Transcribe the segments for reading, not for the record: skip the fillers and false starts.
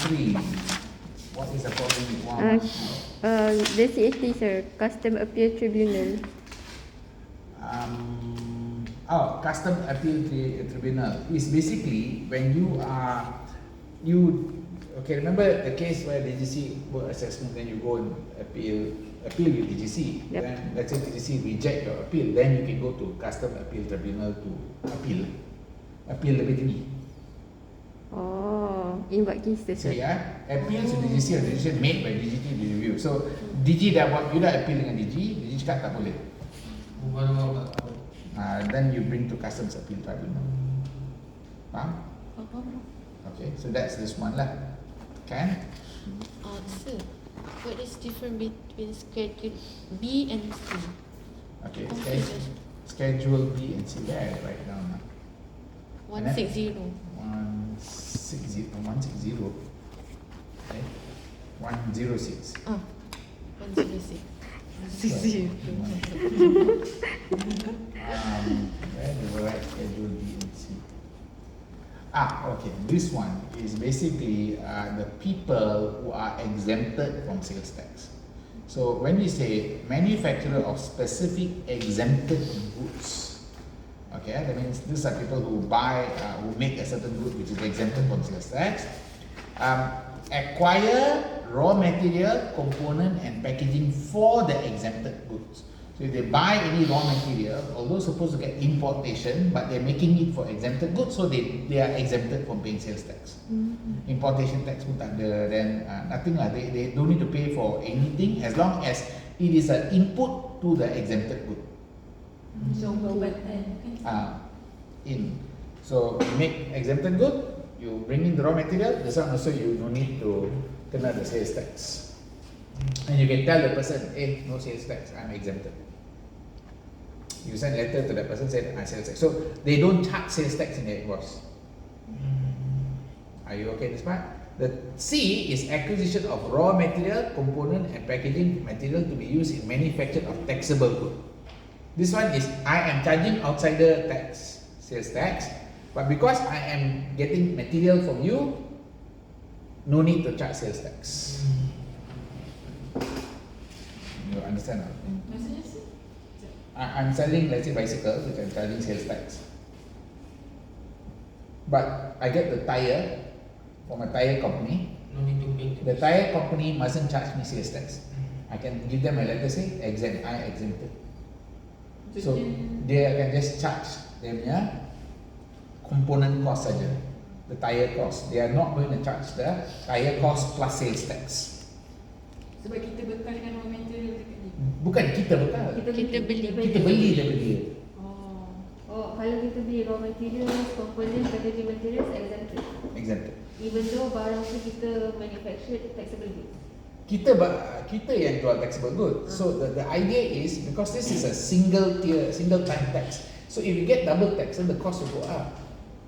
3. What is the following one? The CAT, sir, Custom Appeal Tribunal. Custom Appeal Tribunal is basically when remember the case where DGC board assessment, then you go and appeal with DGC. Yep. Then let's say DGC reject your appeal, then you can go to Custom Appeal Tribunal to appeal lebih tinggi. Oh, in what case, sir? So appeal to DGC or decision made by DGT to review. So DG dah buat, you dah appeal dengan DG cakap tak boleh. Then you bring to Customs Appeal Tribunal. Faham? Okay, so that's this one lah. Kan? Sir, what is different between Schedule B and C? Okay, schedule B and C there right now. 160. 160. Okay. 106. 106. 60. Where do we write schedule B and C? Okay. This one is basically the people who are exempted from sales tax. So when we say manufacturer of specific exempted goods, okay, that means these are people who who make a certain good which is exempted from sales tax, acquire raw material, component and packaging for the exempted goods. So if they buy any raw material, although supposed to get importation, but they're making it for exempted goods, so they are exempted from paying sales tax. Importation tax pun tak ada, then nothing lah. They don't need to pay for anything as long as it is an input to the exempted good. So So you make exempted good, you bring in the raw material, this one also you don't need to kena the sales tax. And you can tell the person, no sales tax, I'm exempted. You send a letter to that person saying, I sales tax. So they don't charge sales tax in their invoice. Are you okay this part? The C is acquisition of raw material, component and packaging material to be used in manufacture of taxable good. This one is, I am charging outsider tax, sales tax, but because I am getting material from you, no need to charge sales tax. You understand? I'm selling, let's say, bicycles, which I'm charging sales tax. But I get the tire from a tire company. No need to pay. The tire company mustn't charge me sales tax. I can give them a letter saying exempt, I exempted. So they can just charge them component cost saja, the tire cost. They are not going to charge the tire cost plus sales tax. sebab kita bekalkan raw material dekat dia. Bukan kita bekal. Kita beli. Kita beli daripada dia. Kalau kita beli raw materials, components, packaging materials, Exempted. even though barang tu kita manufacture taxable goods. Kita yang jual taxable goods. So the idea is because this is a single time tax. So if you get double tax, then the cost will go up.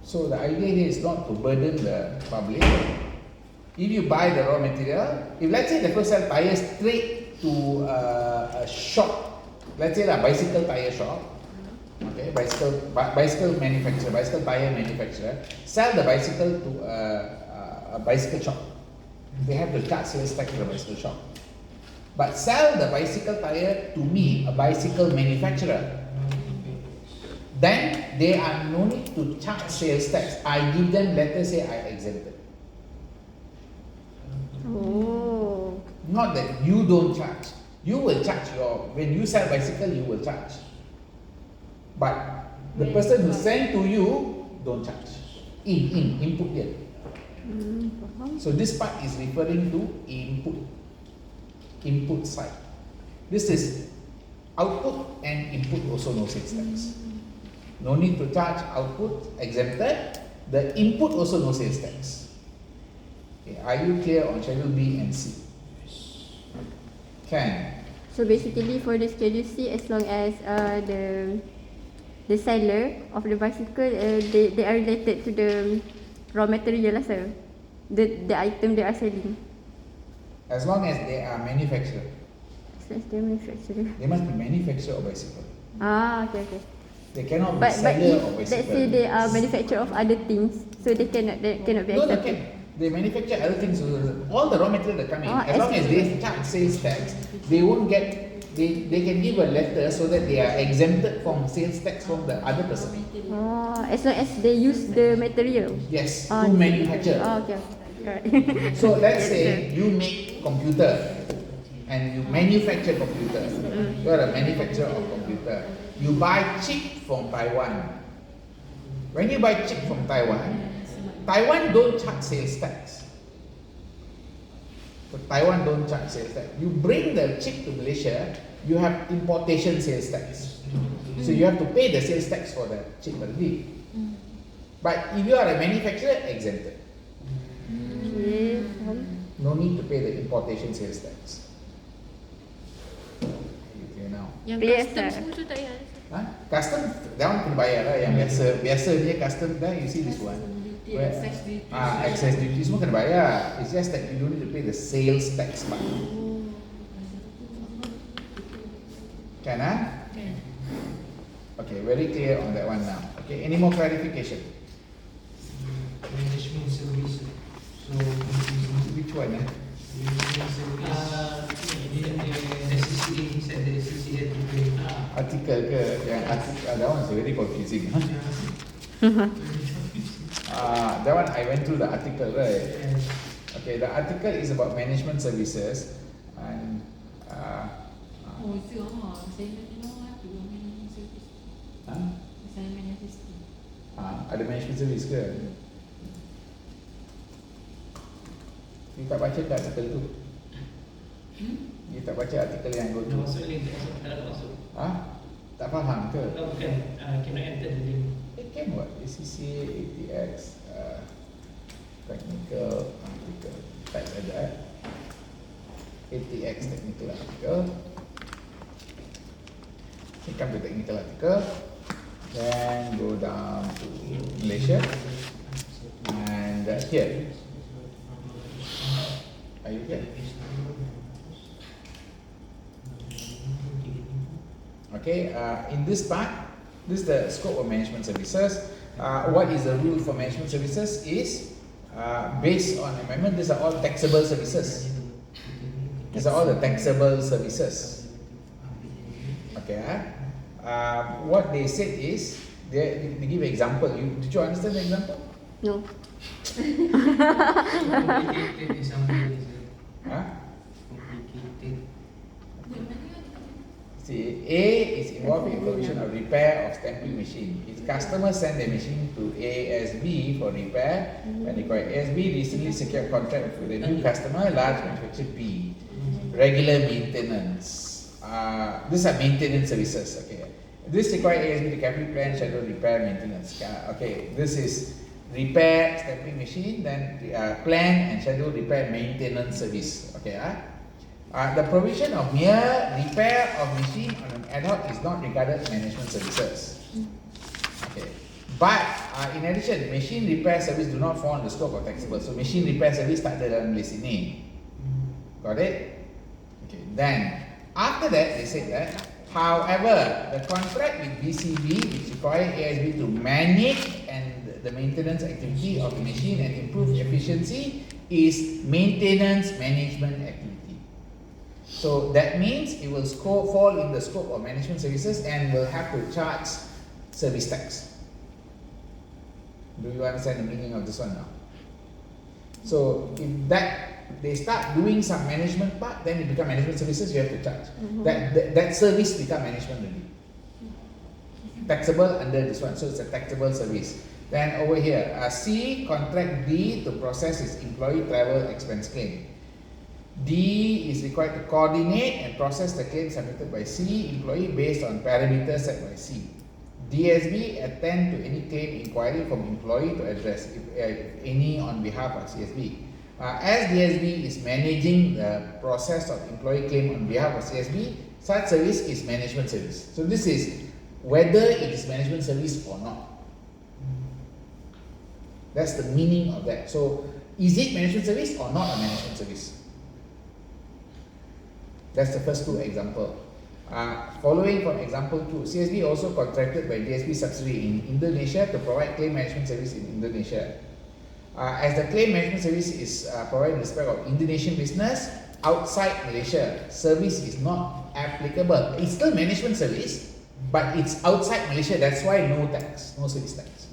So the idea here is not to burden the public. If you buy the raw material, if let's say the first sell tires straight to a shop, let's say a bicycle tire shop, okay, bicycle manufacturer, bicycle tire manufacturer, sell the bicycle to a bicycle shop. They have to charge sales tax to the bicycle shop. But sell the bicycle tire to me, a bicycle manufacturer, then they are no need to charge sales tax. I give them letter say I exempted. Not that you don't charge. You will charge when you sell bicycle, you will charge. But the person who send to you don't charge. Input here. So this part is referring to input side. This is output and input also no sales tax. No need to charge output, exempted. The input also no sales tax. Okay, are you clear on Schedule B and C? Can. So basically for the Schedule C, as long as the seller of the bicycle, they are related to the raw material lah, sir. The item they are selling. As long as they are manufacturer. As long as they are manufacturer. They must be manufacturer of bicycle. Okay. They cannot be But seller if of bicycle. let's say they are manufacturer of other things, so they cannot be No, accepted. they manufacture other things. All the raw material that come in, Oh, as long as they charge sales tax, they won't get. They can give a letter so that they are exempted from sales tax from the other person. Oh, as long as they use the material. Yes, Oh, to manufacture. Oh, okay. Right. So let's Yes, say sir. you make computer and you manufacture computer. You are a manufacturer of computer. You buy chip from Taiwan. When you buy chip from Taiwan, Taiwan don't charge sales tax. So Taiwan don't charge sales tax. You bring the chip to Malaysia, you have importation sales tax. So you have to pay the sales tax for the chip already. But if you are a manufacturer, exempted. Okay. No need to pay the importation sales tax. Okay, now. Yang Yes, custom sir. semua tu tak payah. Huh? Custom, that one kena bayar lah. Yang biasa dia custom dah. You see this one. Duty, excess duty. Excess duty semua kena bayar. It's just that you don't need to pay the sales tax part. Can Kan. Okay, very clear on that one now. Okay, any more clarification? Management service. So, Which one? management service. SCCA, inside the SCCA Article ke? Yang article, that one is very confusing. That one I went through the article, right? Okay, the article is about management services and Oh, itu saya nak tu management service. Saya management system. ada management service ke? You tak baca ke artikel tu? You tak baca artikel yang go Nak tu? masuk link, tak nak masuk. Tak faham ke? Bukan, cannot enter the link. It can what? ACCA, ATX, technical article. Type aja ATX technical article. You come to technical article, then go down to Malaysia, and here. Are you here? Okay, in this part, this is the scope of management services. What is the rule for management services is based on amendment. These are all taxable services. These are all the taxable services. Okay, what they said is they give an example. Did you understand the example? No. Complicated example is complicated. See, A is involving provision of repair of stamping machine. Its customers send their machine to ASB for repair and require ASB recently secured contract with a new customer, large manufacturer B. Regular maintenance. These are maintenance services. Okay, this requires ASB to carefully plan, schedule repair, maintenance. Okay, this is repair stamping machine, then plan and schedule repair maintenance service. Okay, the provision of mere repair of machine on an ad hoc is not regarded management services. Okay, but in addition, machine repair service do not fall under the scope of taxable. So machine repair service tak ada dalam list ini. Got it? Okay, then after that they said that, however, the contract with BCB which requires ASB to manage and the maintenance activity of the machine and improve efficiency is maintenance management activity. So that means it will fall in the scope of management services and will have to charge service tax. Do you understand the meaning of this one now? So if they start doing some management part, then it become management services, you have to charge. That service become management already. Taxable under this one, so it's a taxable service. Then over here, C, contract D to process its employee travel expense claim. D is required to coordinate and process the claim submitted by C employee based on parameters set by C. DSB attend to any claim inquiry from employee to address, if any, on behalf of CSB. As DSB is managing the process of employee claim on behalf of CSB, such service is management service. So this is whether it is management service or not. That's the meaning of that. So is it management service or not a management service? That's the first two examples. Following from example 2, CSB also contracted by DSB subsidiary in Indonesia to provide claim management service in Indonesia. as the claim management service is provided in respect of Indonesian business outside Malaysia, service is not applicable. It's still management service, but it's outside Malaysia. That's why no tax, no service tax.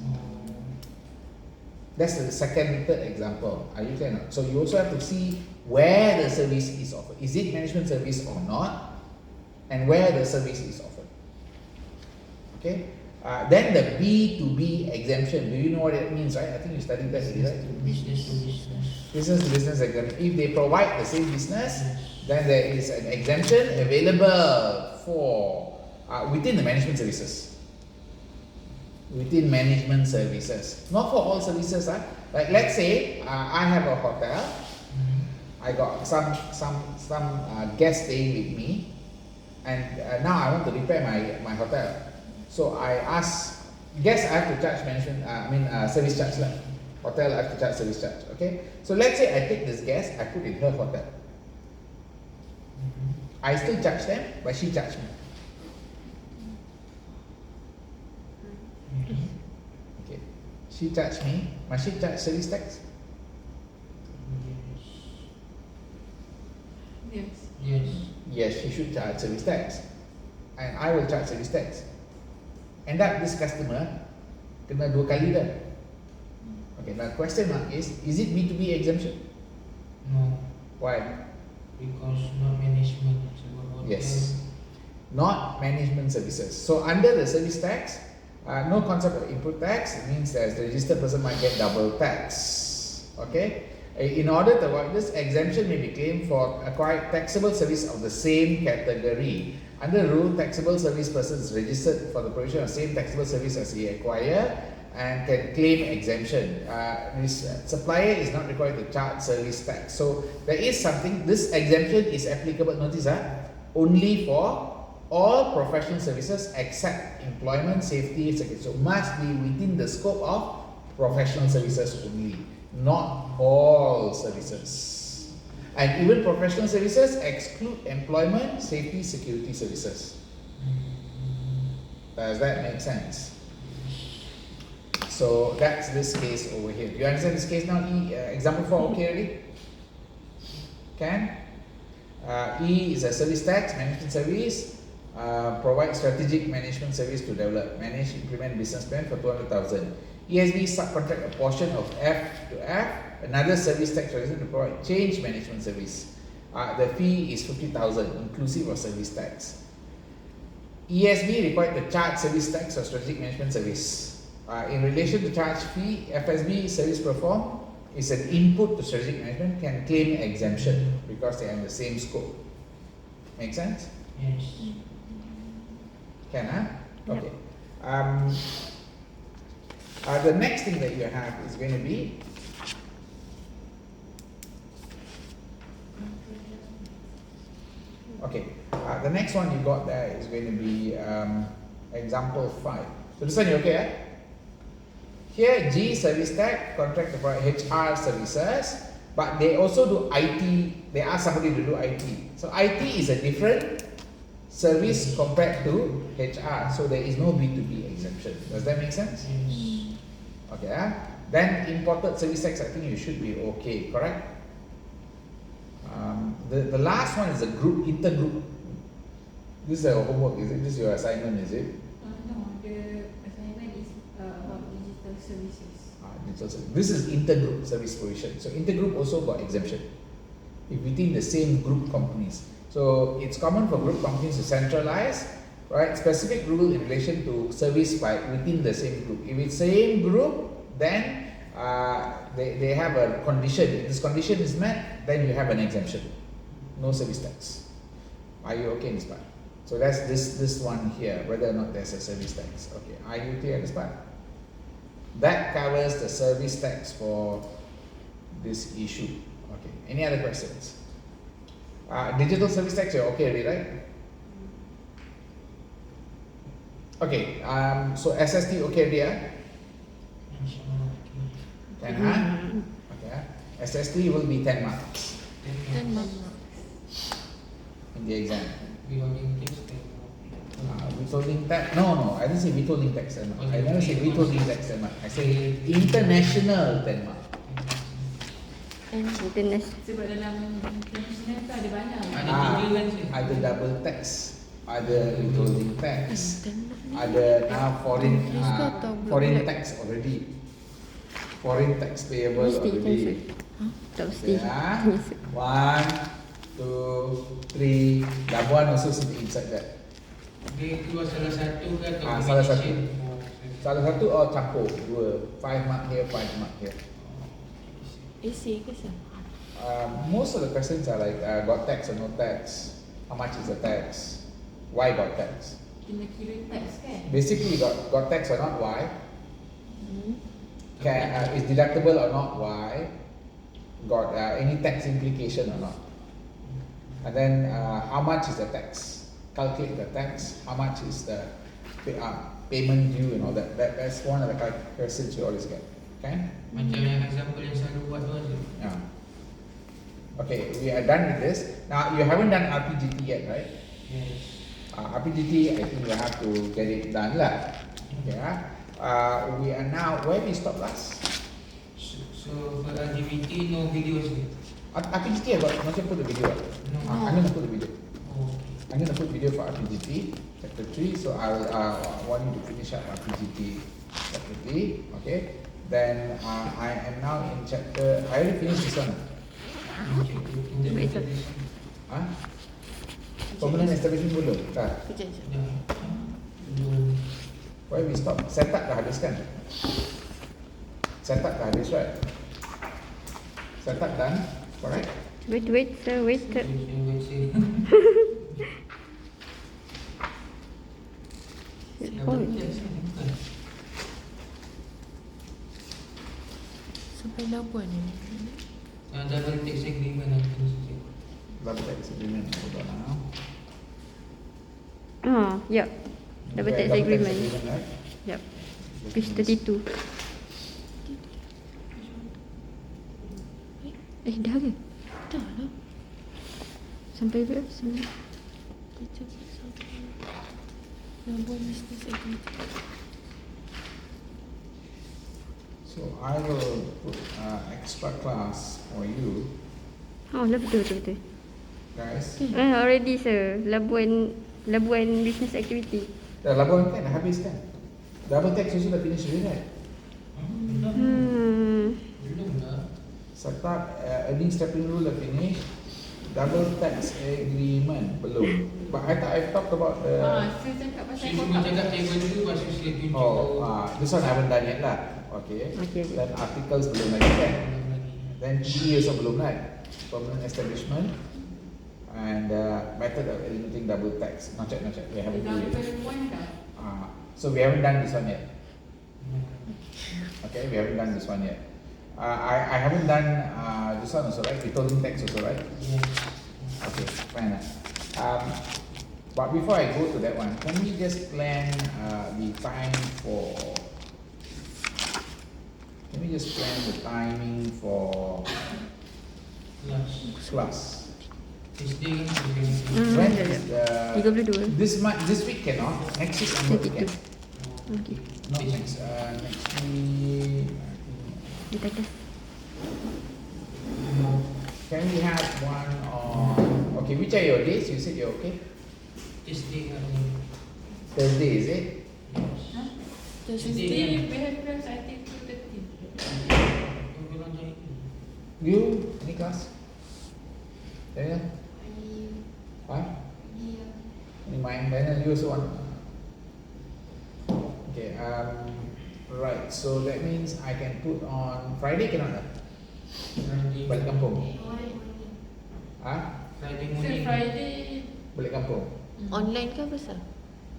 That's the second, third example. Are you clear now? So you also have to see where the service is offered. Is it management service or not? And where the service is offered. Okay? Then the B2B exemption. Do you know what it means, right? I think you studied that already, right? Business to business. Business to business exemption. If they provide the same business, then there is an exemption available for within the management services. Within management services, not for all services. Like let's say I have a hotel. I got some guests staying with me, and now I want to repair my hotel. So I ask guests, I have to charge management. Service charge lah. Hotel I have to charge service charge. Okay. So let's say I take this guest, I put in her hotel. I still charge them, but she charged me. Okay. She charged me. Must she charge service tax? Yes. Yes. Yes, she should charge service tax. And I will charge service tax. End up this customer kena 2 kali dah. Okay, now question mark is it B2B exemption? No. Why? Because not management. Sebab hotel. Yes. Not management services. So under the service tax, no concept of input tax. It means that the registered person might get double tax. Okay. In order to avoid this, exemption may be claimed for acquired taxable service of the same category. Under the rule, taxable service person is registered for the provision of same taxable service as he acquired and can claim exemption. Supplier is not required to charge service tax. So there is something, this exemption is applicable, notice only for all professional services except employment, safety, security. So must be within the scope of professional services only, not all services. And even professional services exclude employment, safety, security services. Does that make sense? So that's this case over here. Do you understand this case now? Example 4 okay already? Can? E is a service tax, management service. Provide strategic management service to develop, manage, implement business plan for 200,000. ESB subcontract a portion of F to F, another service tax resident to provide change management service. The fee is 50,000 inclusive of service tax. ESB required to charge service tax or strategic management service. In relation to charge fee, FSB service performed is an input to strategic management, can claim exemption because they are in the same scope. Make sense? Yes. Can, Okay. The next thing that you have is going to be okay. The next one you got there is going to be example 5. So this one you okay? Here G service tax contract to provide HR services, but they also do IT. They ask somebody to do IT. So IT is a different service compared to HR. So there is no B2B exemption. Does that make sense? Yes. Okay. Then imported service tax, I think you should be okay, correct? The last one is a group, intergroup. This is your homework, is it? This is your assignment, is it? No, the assignment is about digital services. Digital service. This is intergroup service provision. So intergroup also got exemption if within the same group companies. So it's common for group companies to centralize, right, specific rule in relation to service by within the same group. If it's same group, then they have a condition. If this condition is met, then you have an exemption. No service tax. Are you okay in this part? So that's this one here, whether or not there's a service tax. Okay, are you clear on this part? That covers the service tax for this issue. Okay, any other questions? Digital service tax, you're okay already, right? Okay, so SST okay already, Can, Okay, SST will be 10 marks 10 marks. in the exam. Withholding tax. Withholding tax, no, I didn't say withholding tax 10 marks. I never say withholding tax 10 marks. I say international 10 marks. And International. Sebab dalam international tu ada banyak. Ada tiga kan sir? Ada double tax, ada withholding tax, ada now foreign tax already. Foreign tax payable Mesti already. cancel. Tak mesti. Yeah. Cancel. 1, 2, 3. That one also sitting inside that. Dia keluar salah satu ke atau Salah satu. combination? Salah satu or campur dua. 5 mark here, 5 mark here. essay ke sir? Most of the questions are like got tax or no tax. How much is the tax? Why got tax? Kena kira tax kan? Basically got tax or not, why? Is deductible or not, why? Got any tax implication or not? And then how much is the tax? Calculate the tax. How much is the payment due and all that. That's one of the questions you always get. Okay? Macam yang example yang selalu buat tu ada. Yeah. Okay, we are done with this. Now you haven't done RPGT yet, right? Yes. RPGT, I think you have to get it done lah. Okay. We are now where we stop last. So for LGBT no videos ni. RPGT I got not put the video. No. I'm gonna put the video. Oh. I'm gonna put video for RPGT chapter 3. So I'll want you to finish up RPGT chapter 3. Okay. Then I am now in chapter. I already finished this one. Baik, sir. Huh? Permanent establishment belum? Tak. Kejap je. Dah. Belum. Why we stop? Setup dah habis kan? Setup dah habis, right? Setup done, correct? Wait, sir, wait. Oh, Sampai labuan ni. Double tax agreement nanti sikit. Double tax agreement, hold on now. yep. Double Okay, tax agreement. right? Yep. Page 32. Dah ke? Dah lah. Sampai berapa? Kejap sampai labuan business activity. So I will put extra class for you Oh, lah betul. guys. Already sir. Labuan business activity. Dah labuan kan, dah habis kan? Double tax also dah finish already right? Belum lah. Setup earning stepping rule dah finish. Double tax agreement belum. But I thought I talked about the. Saya cakap pasal Saya cuma cakap table tu lepas tu saya tunjuk. This one I haven't done yet lah. Okay. Okay. Then articles belum lagi kan? Belum lagi. Then GE also belum right? Permanent establishment and method of eliminating double tax. Not yet. We haven't done it. Example one dah. So we haven't done this one yet. Okay, we haven't done this one yet. I haven't done this one also, right? Withholding tax also, right? Yes. Okay, fine. But before I go to that one, can we just plan the time for? Can we just plan the timing for class? Tuesday kan? When is the? 32. This week cannot. Next week I'm working. 32. Okay. Not next week. Kita dah. Can we have one on? Okay, which are your days? You said you're okay. Tuesday kan? Thursday, is it? Huh? Tuesday Tuesday, kan? we have class I think 2:30. Kau bilang jadi. You any class? Daniel? Huh? Any mine? Daniel, you also want? Okay. Right. So that means I can put on Friday cannot lah. Friday. Balik kampung. Ah? Friday So morning. Friday. Balik kampung. Online ke apa sir?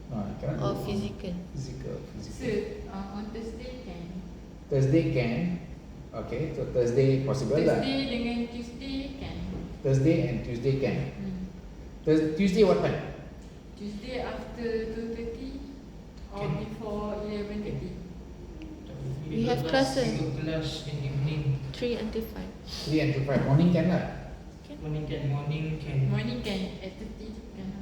No, cannot. Or do physical? Physical. So on Thursday can. Thursday can. Okay. So Thursday possible lah. Thursday dengan Tuesday can. Thursday and Tuesday can. Tuesday what time? Tuesday after 2:30 or Can. before 11:30. We have classes. We got class in evening. 3 until 5. 3 until 5. Morning can lah. Morning can. Morning can at 30 can.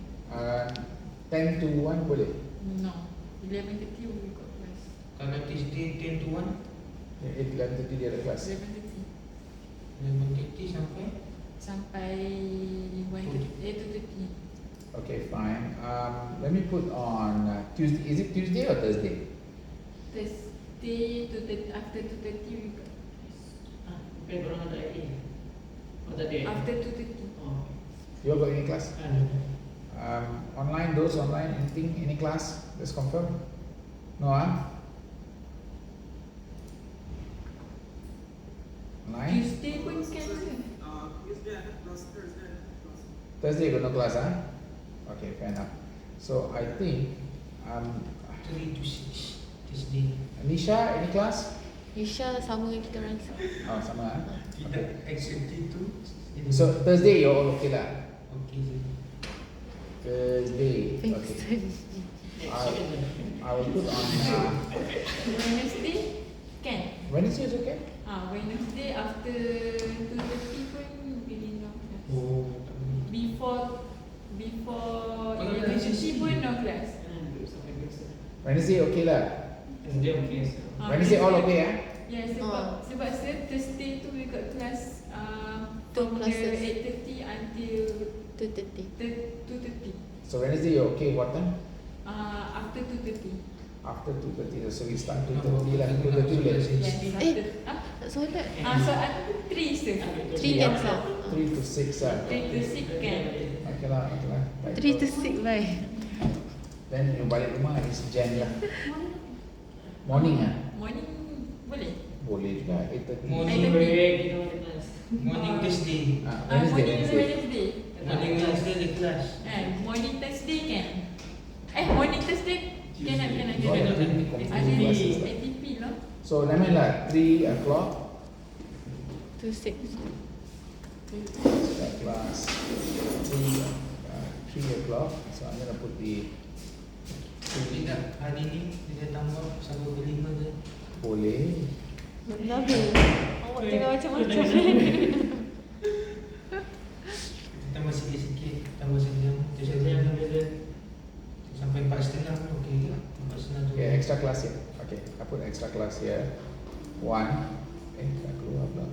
10 to 1 boleh. No. 11:30 we got class. Kalau Tuesday 10 to 1. 11:30 dia ada kelas. 11:30. 11:30 sampai Sampai 2:30. Okay, fine. Let me put on Tuesday. Is it Tuesday or Thursday? Thursday to after 2:30 we got. Bukan korang ada IE? Oh tak ada? After 2:30. Oh. You all got any class? Ada. Online, those online, anything, any class? Let's confirm. No, Online? Tuesday pun kan ke? Thursday got no class, Okay, fair enough. So I think 3 to 6 Thursday. Nisha, any class? Isha sama dengan kita orang. Oh, sama. Tidak except itu. So Thursday you all okay lah? Okay je. Thursday, okay. I will put on Wednesday kan? Wednesday is okay? Wednesday after 2:30 pun begin no class. Oh. Before Oh, 11:30 pun no class. Wednesday okay lah? Dia okay. Wednesday all okay Yeah, sebab Thursday tu we got class Two from the classes. 8:30 until 2:30. 2:30. So Wednesday you okay what time? After 2:30. After 2:30, so we start 2:30 lah. 2:30 boleh? Tak solat. So after 3 sir. 3 kan sir? 3 to 6 lah. 3 to 6 kan? Okay lah, okay lah. Baik. 3 to 6 baik. Then you balik rumah is jam lah. Morning Morning boleh? Boleh juga, 8:30. Morning, morning Thursday. Wednesday, Morning Wednesday. Wednesday. Morning Wednesday di kelas. Morning Thursday kan? Morning Thursday can. Oh, Ada ATP classes. ATP lah. So, nama lah 3 o'clock. To 6. Start class 3 o'clock. So, I'm gonna put the Tidak, hari ni kita tambah 1/5 je. boleh. Nabi. Awak tengok macam-macam. Tambah sikit-sikit, tambah sejam. Sejam sampai 4:30 pun okey ke? 4:30 tu. Okay, extra class here. Okay, I put extra class here. 1. Tak keluar pula.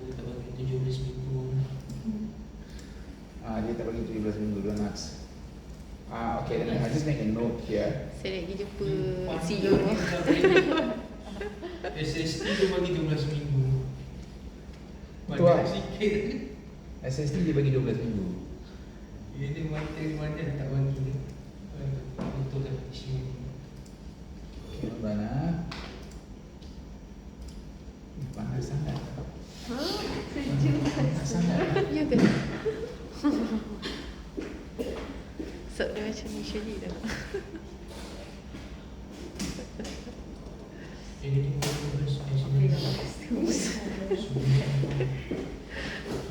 Kita bagi 17 minggu. Dia tak bagi 17 minggu donuts. Okay, then I just make a note here. Saya nak pergi jumpa One CEO. SST dia bagi 12 minggu. Tu lah. Banyak sikit. SST dia bagi 12 minggu. Ini mana tak bagi. Betul kan isu. Okay, mana? Panas sangat. Panas sangat. Ya ke? Sok dia macam ni Shirley dah.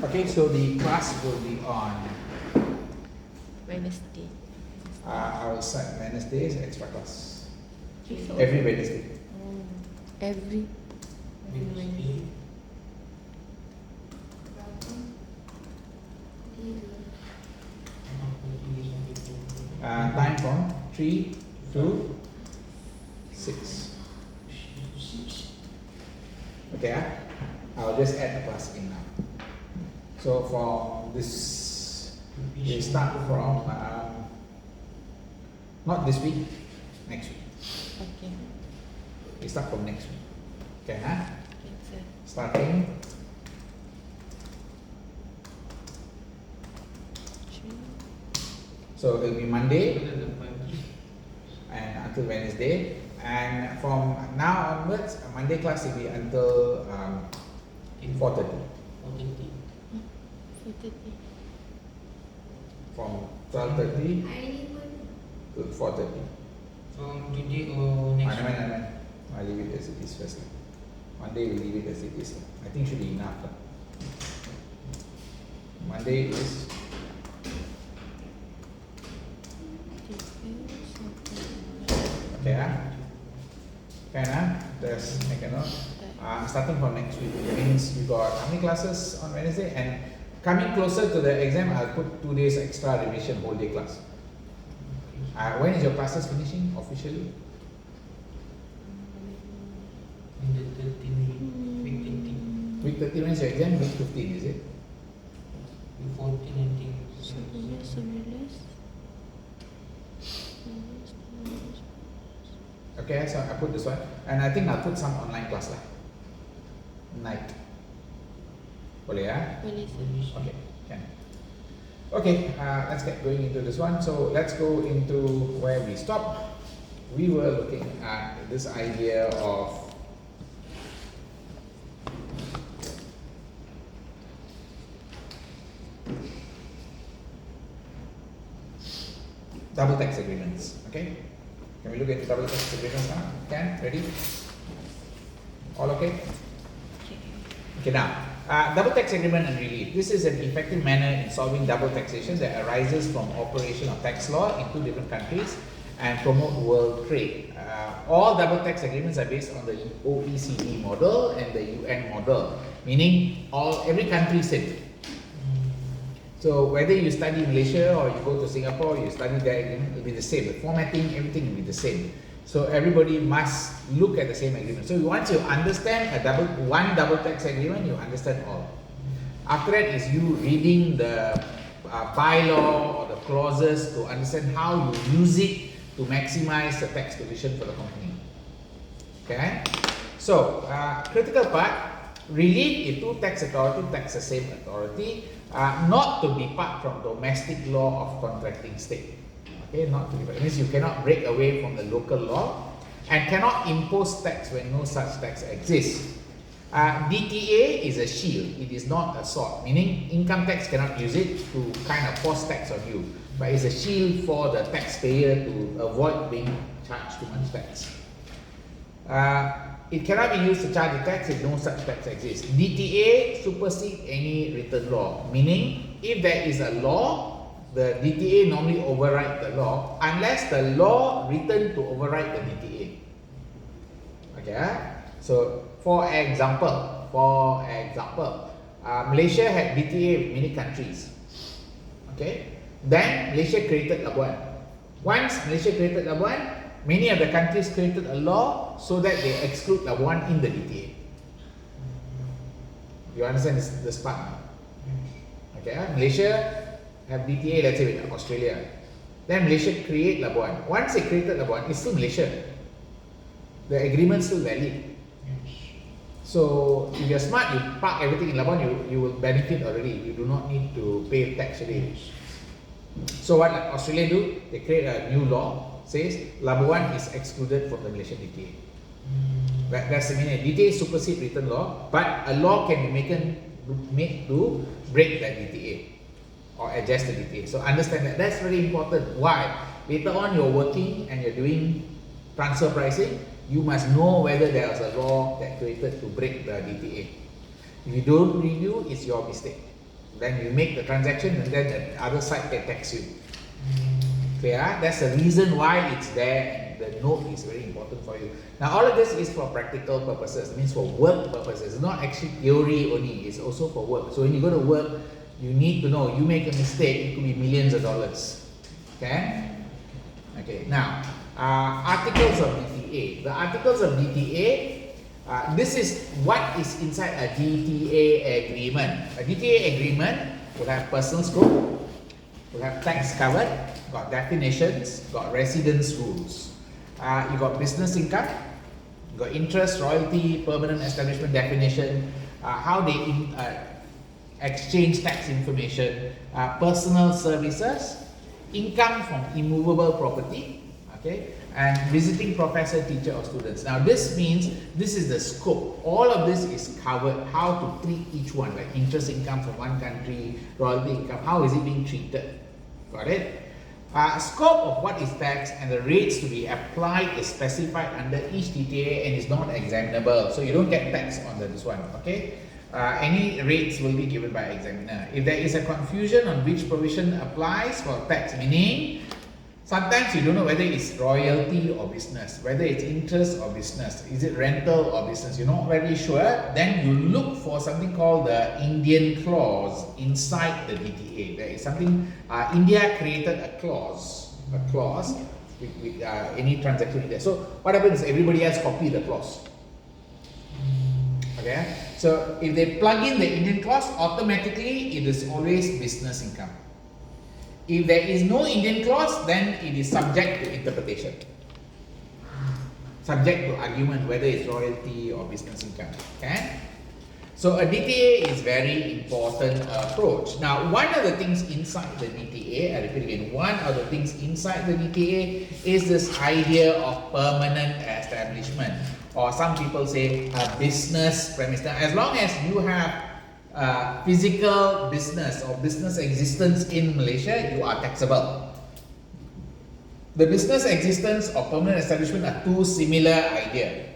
Okay, so the class will be on Wednesday. I will set Wednesdays extra class. Esok? Every Wednesday. Every Wednesday. Time from 3 to 6. Okay, I'll just add the class in now. So from this, we start from not this week, next week. Okay. We start from next week. Okay, Okay, sir. starting so it'll be Monday and until Wednesday, and from now onwards, Monday class will be until 4:30. 4:30. From 12:30 to 4:30. From today or next week? I leave it as it is first. Monday we leave it as it is. I think should be enough. Monday is okay. Just make a note. Starting from next week, it means we got how many classes on Wednesday, and coming closer to the exam, I'll put 2 days extra revision whole day class. When is your classes finishing officially? Week 30 when is your exam? Week 15, is it? 14, I think. 19. Okay, so I put this one, and I think I'll put some online class lah. Night. Boleh ya? Boleh sir. Okay, can. Okay, let's get going into this one. So let's go into where we stopped. We were looking at this idea of double tax agreements. Okay, can we look at double tax agreements now? Can? Ready? All okay? Okay, now, double tax agreement and relief. This is an effective manner in solving double taxation that arises from operation of tax law in two different countries and promote world trade. All double tax agreements are based on the OECD model and the UN model, meaning every country same. So whether you study Malaysia or you go to Singapore, you study their agreement, it will be the same. The formatting, everything will be the same. So everybody must look at the same agreement. So once you understand one double tax agreement, you understand all. After that is you reading the bylaw or the clauses to understand how you use it to maximize the tax position for the company. Okay? So critical part, relief if two tax authority tax the same authority, not to depart from domestic law of contracting state. Okay, not to depart. It means you cannot break away from the local law and cannot impose tax when no such tax exists. DTA is a shield, it is not a sword, meaning income tax cannot use it to kind of force tax on you, but it's a shield for the taxpayer to avoid being charged too much tax. It cannot be used to charge a tax if no such tax exists. DTA supersedes any written law, meaning if there is a law, the DTA normally override the law unless the law written to override the DTA. Okay, so for example, Malaysia had DTA with many countries. Okay, then Malaysia created Labuan. Once Malaysia created Labuan, many of the countries created a law so that they exclude Labuan in the DTA. You understand this part? Okay, Malaysia have DTA, let's say with Australia. Then Malaysia create Labuan. Once they created Labuan, it's still Malaysia. The agreement is still valid. So if you're smart, you park everything in Labuan, you will benefit already. You do not need to pay tax already. So what Australia do? They create a new law, says Labuan is excluded from the Malaysian DTA. That's the meaning. DTA supersedes written law, but a law can be made to break that DTA or adjust the DTA. So understand that. That's very important. Why? Later on you're working and you're doing transfer pricing, you must know whether there was a law that created to break the DTA. If you don't review, it's your mistake. Then you make the transaction and then the other side can tax you. Okay, that's the reason why it's there, and the note is very important for you. Now all of this is for practical purposes, it means for work purposes. It's not actually theory only, it's also for work. So when you go to work, you need to know, you make a mistake, it could be millions of dollars. Okay? Okay, now, articles of DTA. The articles of DTA, this is what is inside a DTA agreement. A DTA agreement will have personal scope, will have tax covered, got definitions, got residence rules. You got business income, you got interest, royalty, permanent establishment definition, how they exchange tax information, personal services, income from immovable property, okay, and visiting professor, teacher or students. Now this means this is the scope. All of this is covered, how to treat each one, like interest income from one country, royalty income, how is it being treated, got it? Scope of what is taxed and the rates to be applied is specified under each DTA and is not examinable, so you don't get taxed on this one, okay? Any rates will be given by examiner. If there is a confusion on which provision applies for tax, meaning sometimes you don't know whether it's royalty or business, whether it's interest or business, is it rental or business, you're not very sure, then you look for something called the Indian clause inside the DTA. There is something, India created a clause with any transaction in there. So what happens is everybody else copy the clause. Okay, Okay, so if they plug in the Indian clause, automatically it is always business income. If there is no Indian clause, then it is subject to interpretation, subject to argument whether it's royalty or business income. Okay, so a DTA is very important approach. Now, one of the things inside the DTA, I repeat again, one of the things inside the DTA is this idea of permanent establishment, or some people say a business premise. Now, as long as you have physical business or business existence in Malaysia, you are taxable. The business existence or permanent establishment are two similar ideas.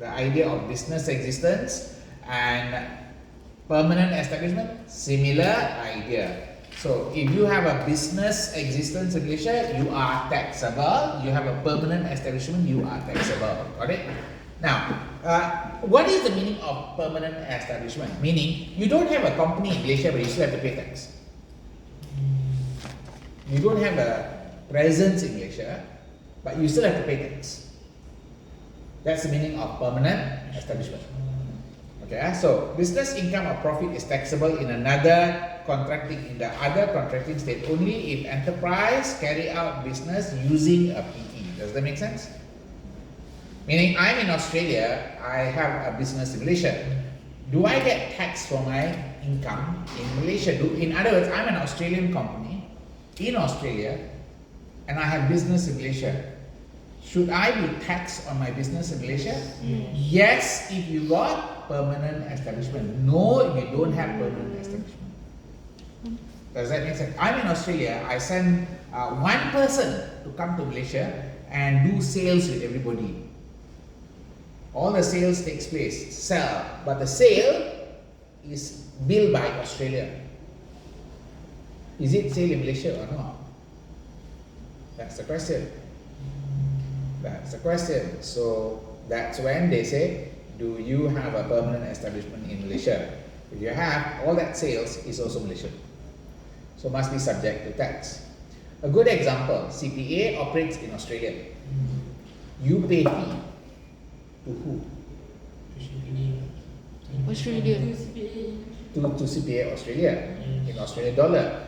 The idea of business existence and permanent establishment, similar idea. So if you have a business existence in Malaysia, you are taxable. You have a permanent establishment, you are taxable. Got it? Now, what is the meaning of permanent establishment? Meaning, you don't have a company in Malaysia, but you still have to pay tax. You don't have a presence in Malaysia, but you still have to pay tax. That's the meaning of permanent establishment. Okay, so business income or profit is taxable in the other contracting state only if enterprise carry out business using a PE. Does that make sense? Meaning, I'm in Australia, I have a business in Malaysia. Do I get taxed for my income in Malaysia? In other words, I'm an Australian company in Australia and I have business in Malaysia. Should I be taxed on my business in Malaysia? Yes, if you got permanent establishment. No, if you don't have permanent establishment. Does that make sense? I'm in Australia, I send one person to come to Malaysia and do sales with everybody. All the sales takes place, sell, but the sale is billed by Australia. Is it sale in Malaysia or not? That's the question. That's the question. So that's when they say, do you have a permanent establishment in Malaysia? If you have, all that sales is also Malaysian. So must be subject to tax. A good example, CPA operates in Australia. You pay fee to who? Australia. To CPA Australia, in Australian dollar.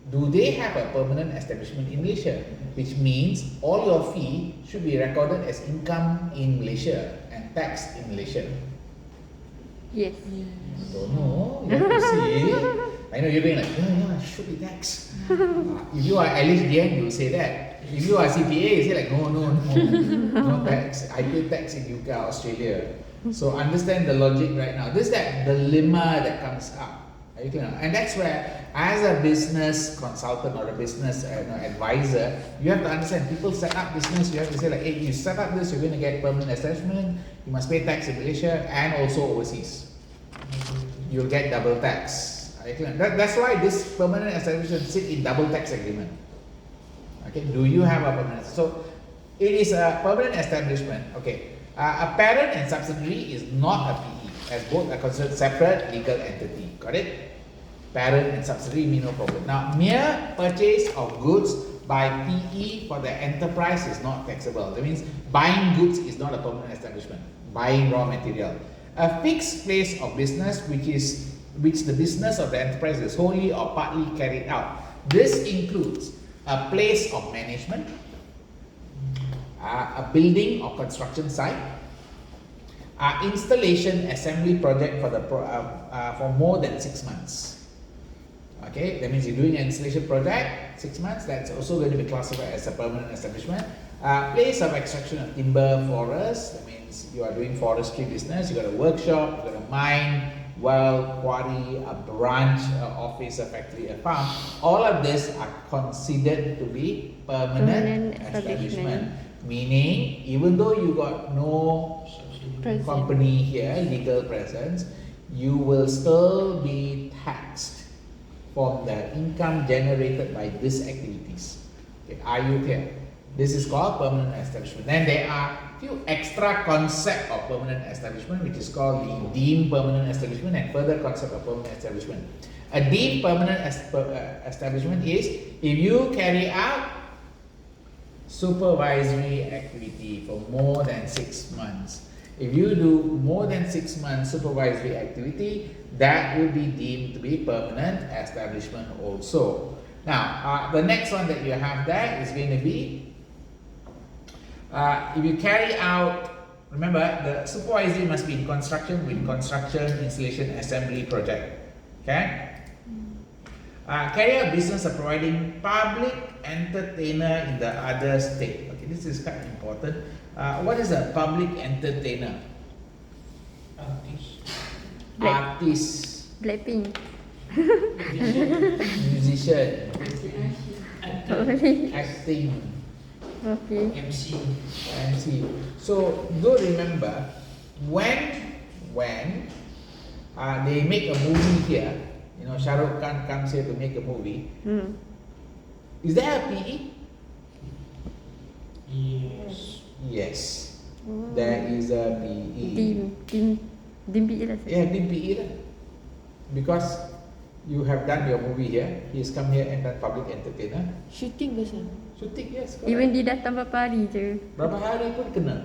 Do they have a permanent establishment in Malaysia? Which means all your fee should be recorded as income in Malaysia and taxed in Malaysia. Yes. Don't know, you have to see. I know you're going like, yeah, it should be taxed. If you are LHDN, you say that. If you are CPA, you say like, no tax. I pay tax in UK, Australia. So understand the logic right now. This is that dilemma that comes up. Are you clear? And that's where, as a business consultant or a business advisor, you have to understand. People set up business. You have to say like, hey, you set up this, you're going to get permanent establishment. You must pay tax in Malaysia and also overseas. You'll get double tax. Are you clear? That's why this permanent establishment sit in double tax agreement. Okay, do you have a permanent? So it is a permanent establishment. Okay, a parent and subsidiary is not a PE, as both are considered separate legal entity. Got it? Parent and subsidiary mean no problem. Now, mere purchase of goods by PE for the enterprise is not taxable. That means buying goods is not a permanent establishment. Buying raw material, a fixed place of business, which the business of the enterprise is wholly or partly carried out. This includes a place of management, a building or construction site, installation assembly project for more than 6 months. Okay, that means you're doing an installation project 6 months. That's also going to be classified as a permanent establishment. Place of extraction of timber, forest. That means you are doing forestry business. You got a workshop, you got a mine, well, quarry, a branch, office, a factory, a farm. All of this are considered to be permanent establishment. Meaning, even though you got no company here, legal presence, you will still be taxed from the income generated by these activities. Okay, are you clear? This is called permanent establishment. Then there are few extra concept of permanent establishment, which is called the deemed permanent establishment, and further concept of permanent establishment. A deemed permanent establishment is if you carry out supervisory activity for more than 6 months If you do more than 6 months supervisory activity, that will be deemed to be permanent establishment also. Now, the next one that you have there is going to be, if you carry out, remember the supervisory must be in construction, with construction, installation, assembly project. Okay? Carry out business of providing public entertainer in the other state. Okay, this is quite important. What is a public entertainer? Artist, Blackpink. musician, Okay. acting, Okay. MC. MC. So do remember when they make a movie here, you know, Shah Rukh Khan comes here to make a movie. Is there a PE? Yes. Yes, there is a PE. Dim PE lah. Yeah, di PE lah. Because you have done your movie here, he's come here and done public entertainer. Shooting ke sir? Shooting, yes, correct. Even dia datang berapa hari je. Berapa hari pun kena.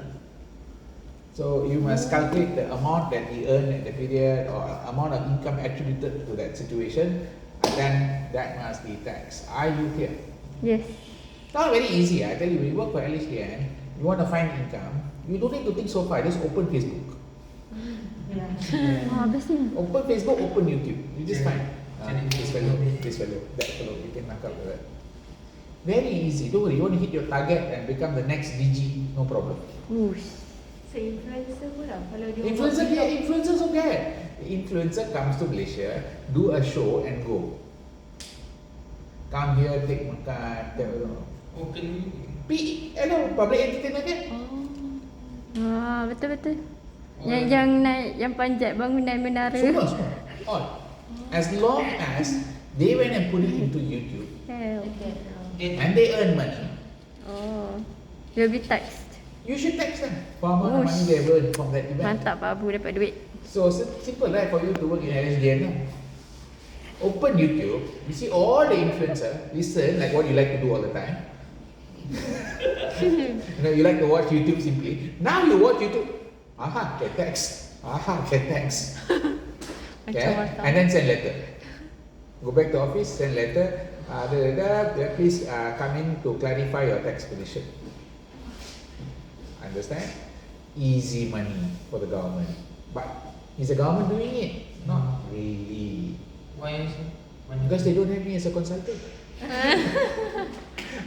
So you must calculate the amount that he earned at the period or amount of income attributed to that situation, and then that must be taxed. Are you here? Yes. Not very easy. I tell you, when you work for LHDN, you want to find income, you don't need to think so far. Just open Facebook. Wah, best ni. Open Facebook, open YouTube. You just find this fellow, that fellow. You can knock out that. Very easy. Don't worry. You want to hit your target and become the next DG, no problem. Ush. So influencer pun lah kalau dia Influencer, buat yeah, influencers don't get. The influencer comes to Malaysia, do a show and go. Come here, take makan, take, Open. public entertainer kan? Betul-betul. Yang naik, yang panjat bangunan menara. Semua. All. As long as they went and put it into YouTube Hell. and they earn money, Oh. They'll be taxed. you should tax them for how much money they earned from that event. Mantap Pak Abu dapat duit. So simple, right, for you to work in LSDN now. Open YouTube, you see all the influencer, listen like what you like to do all the time. You know, you like to watch YouTube simply. Now you watch YouTube, get tax. Get tax. Okay? Macam And then send letter. Go back to office, send letter. Please come in to clarify your tax position. Understand? Easy money for the government. But is the government doing it? Not really. Why is it? Because they don't have me as a consultant.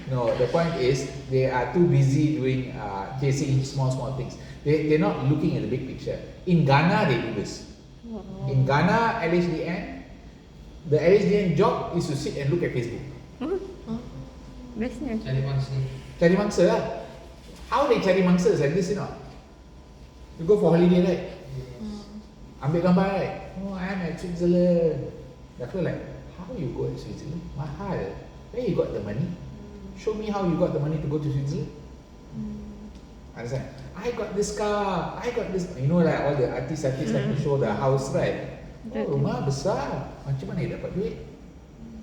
No, the point is they are too busy doing chasing small things. They're not looking at the big picture. In Ghana, they do this. In Ghana, LHDN, the LHDN job is to sit and look at Facebook. Bestnya. Cari mangsa. Cari mangsa lah. How they cari mangsa is like this, you know. You go for holiday, right? Ambil gambar, right? Oh, I'm at Switzerland. I feel like, how you go to Switzerland? Mahal. Where you got the money? Show me how you got the money to go to Switzerland. Understand? I got this car. I got this. You know, like all the artists like to show the house, right? Oh, rumah besar. Macam mana you dapat duit?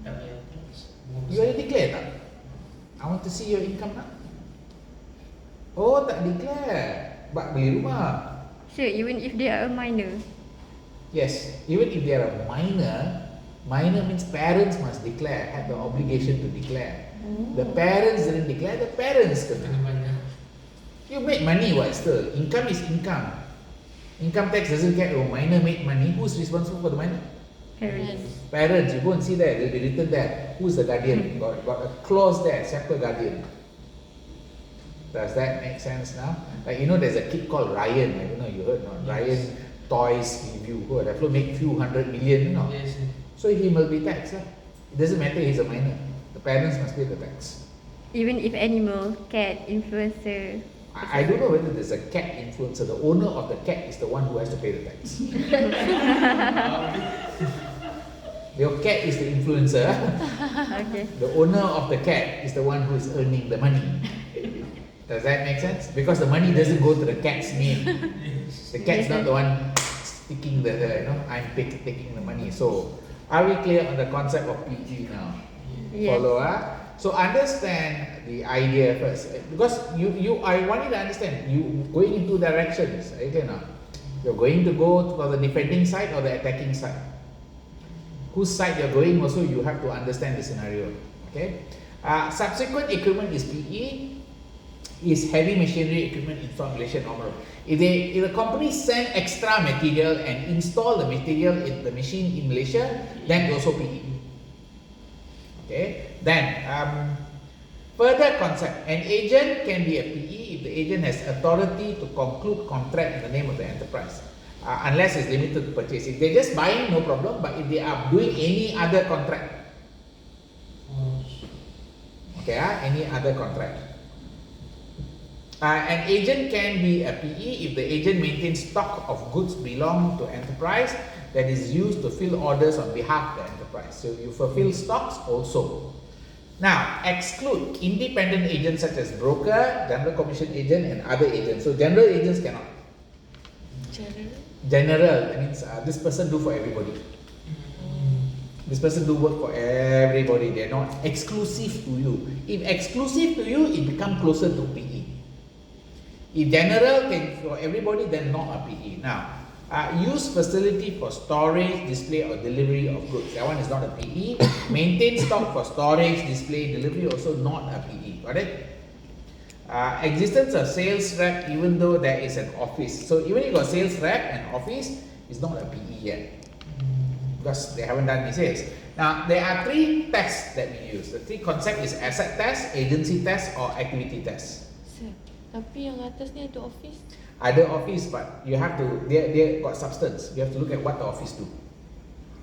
Tak payah tax. You already declare tak? I want to see your income now. Oh, tak declare. But beli rumah. Sure, even if they are a minor. Yes, even if they are a minor means parents must declare, have the obligation to declare. The parents didn't declare, the parents Kena kena. banyak. You make money what still? Income is income. Income tax doesn't care, oh minor made money, who's responsible for the money? Parents. Parents, you go and see there, they'll be written there. Who's the guardian? Got a clause there, siapa guardian. Does that make sense now? Like you know there's a kid called Ryan, I don't know you heard not? Ryan Toys Review, who that flow make few 100 million, you know. Yes. So he will be taxed. It doesn't matter he's a minor. The parents must pay the tax. Even if animal, cat, influencer. I don't know whether there's a cat influencer. The owner of the cat is the one who has to pay the tax. Your cat is the influencer. Okay. The owner of the cat is the one who is earning the money. Does that make sense? Because the money doesn't go to the cat's name. The cat's not the one sticking I'm taking the money. So, are we clear on the concept of PT now? Yes. Follow, So understand the idea first, because I want you to understand, you going in two directions, right? You're going to go for the defending side or the attacking side. Whose side you're going also, you have to understand the scenario, okay? Subsequent equipment is PE, is heavy machinery equipment installed in Malaysia normal. If the company send extra material and install the material in the machine in Malaysia, then also PE. Okay, then further concept, an agent can be a PE if the agent has authority to conclude contract in the name of the enterprise, unless it's limited to purchase. If they're just buying, no problem, but if they are doing any other contract, okay, any other contract. An agent can be a PE if the agent maintains stock of goods belonging to enterprise that is used to fill orders on behalf of the enterprise. So you fulfill stocks also. Now, exclude independent agents such as broker, general commission agent and other agents. So general agents cannot. General, that means this person do for everybody. This person do work for everybody. They're not exclusive to you. If exclusive to you, it becomes closer to PE. If general can for everybody, then not a PE. Now, use facility for storage, display or delivery of goods. That one is not a PE. Maintain stock for storage, display, delivery, also not a PE. Got it? Existence of sales rep even though there is an office. So even if you got sales rep and office, it's not a PE yet, because they haven't done any sales. Now, there are three tests that we use. The three concept is asset test, agency test or activity test. Tapi yang atas ni ada office. Ada office, but you have to, they got substance. You have to look at what the office do.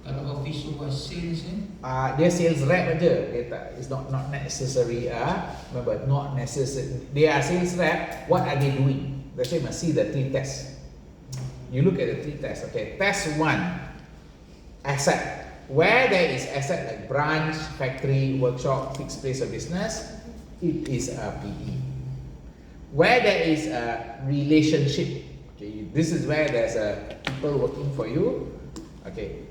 Kalau office tu buat sales ni, Dia sales rep aja. Dia tak, it's not necessary. Remember, not necessary. They are sales rep. What are they doing? That's why you must see the three tests. You look at the three tests. Okay, test 1, asset. Where there is asset like branch, factory, workshop, fixed place of business, it is a PE. Where there is a relationship, okay, this is where there's a people working for you, okay.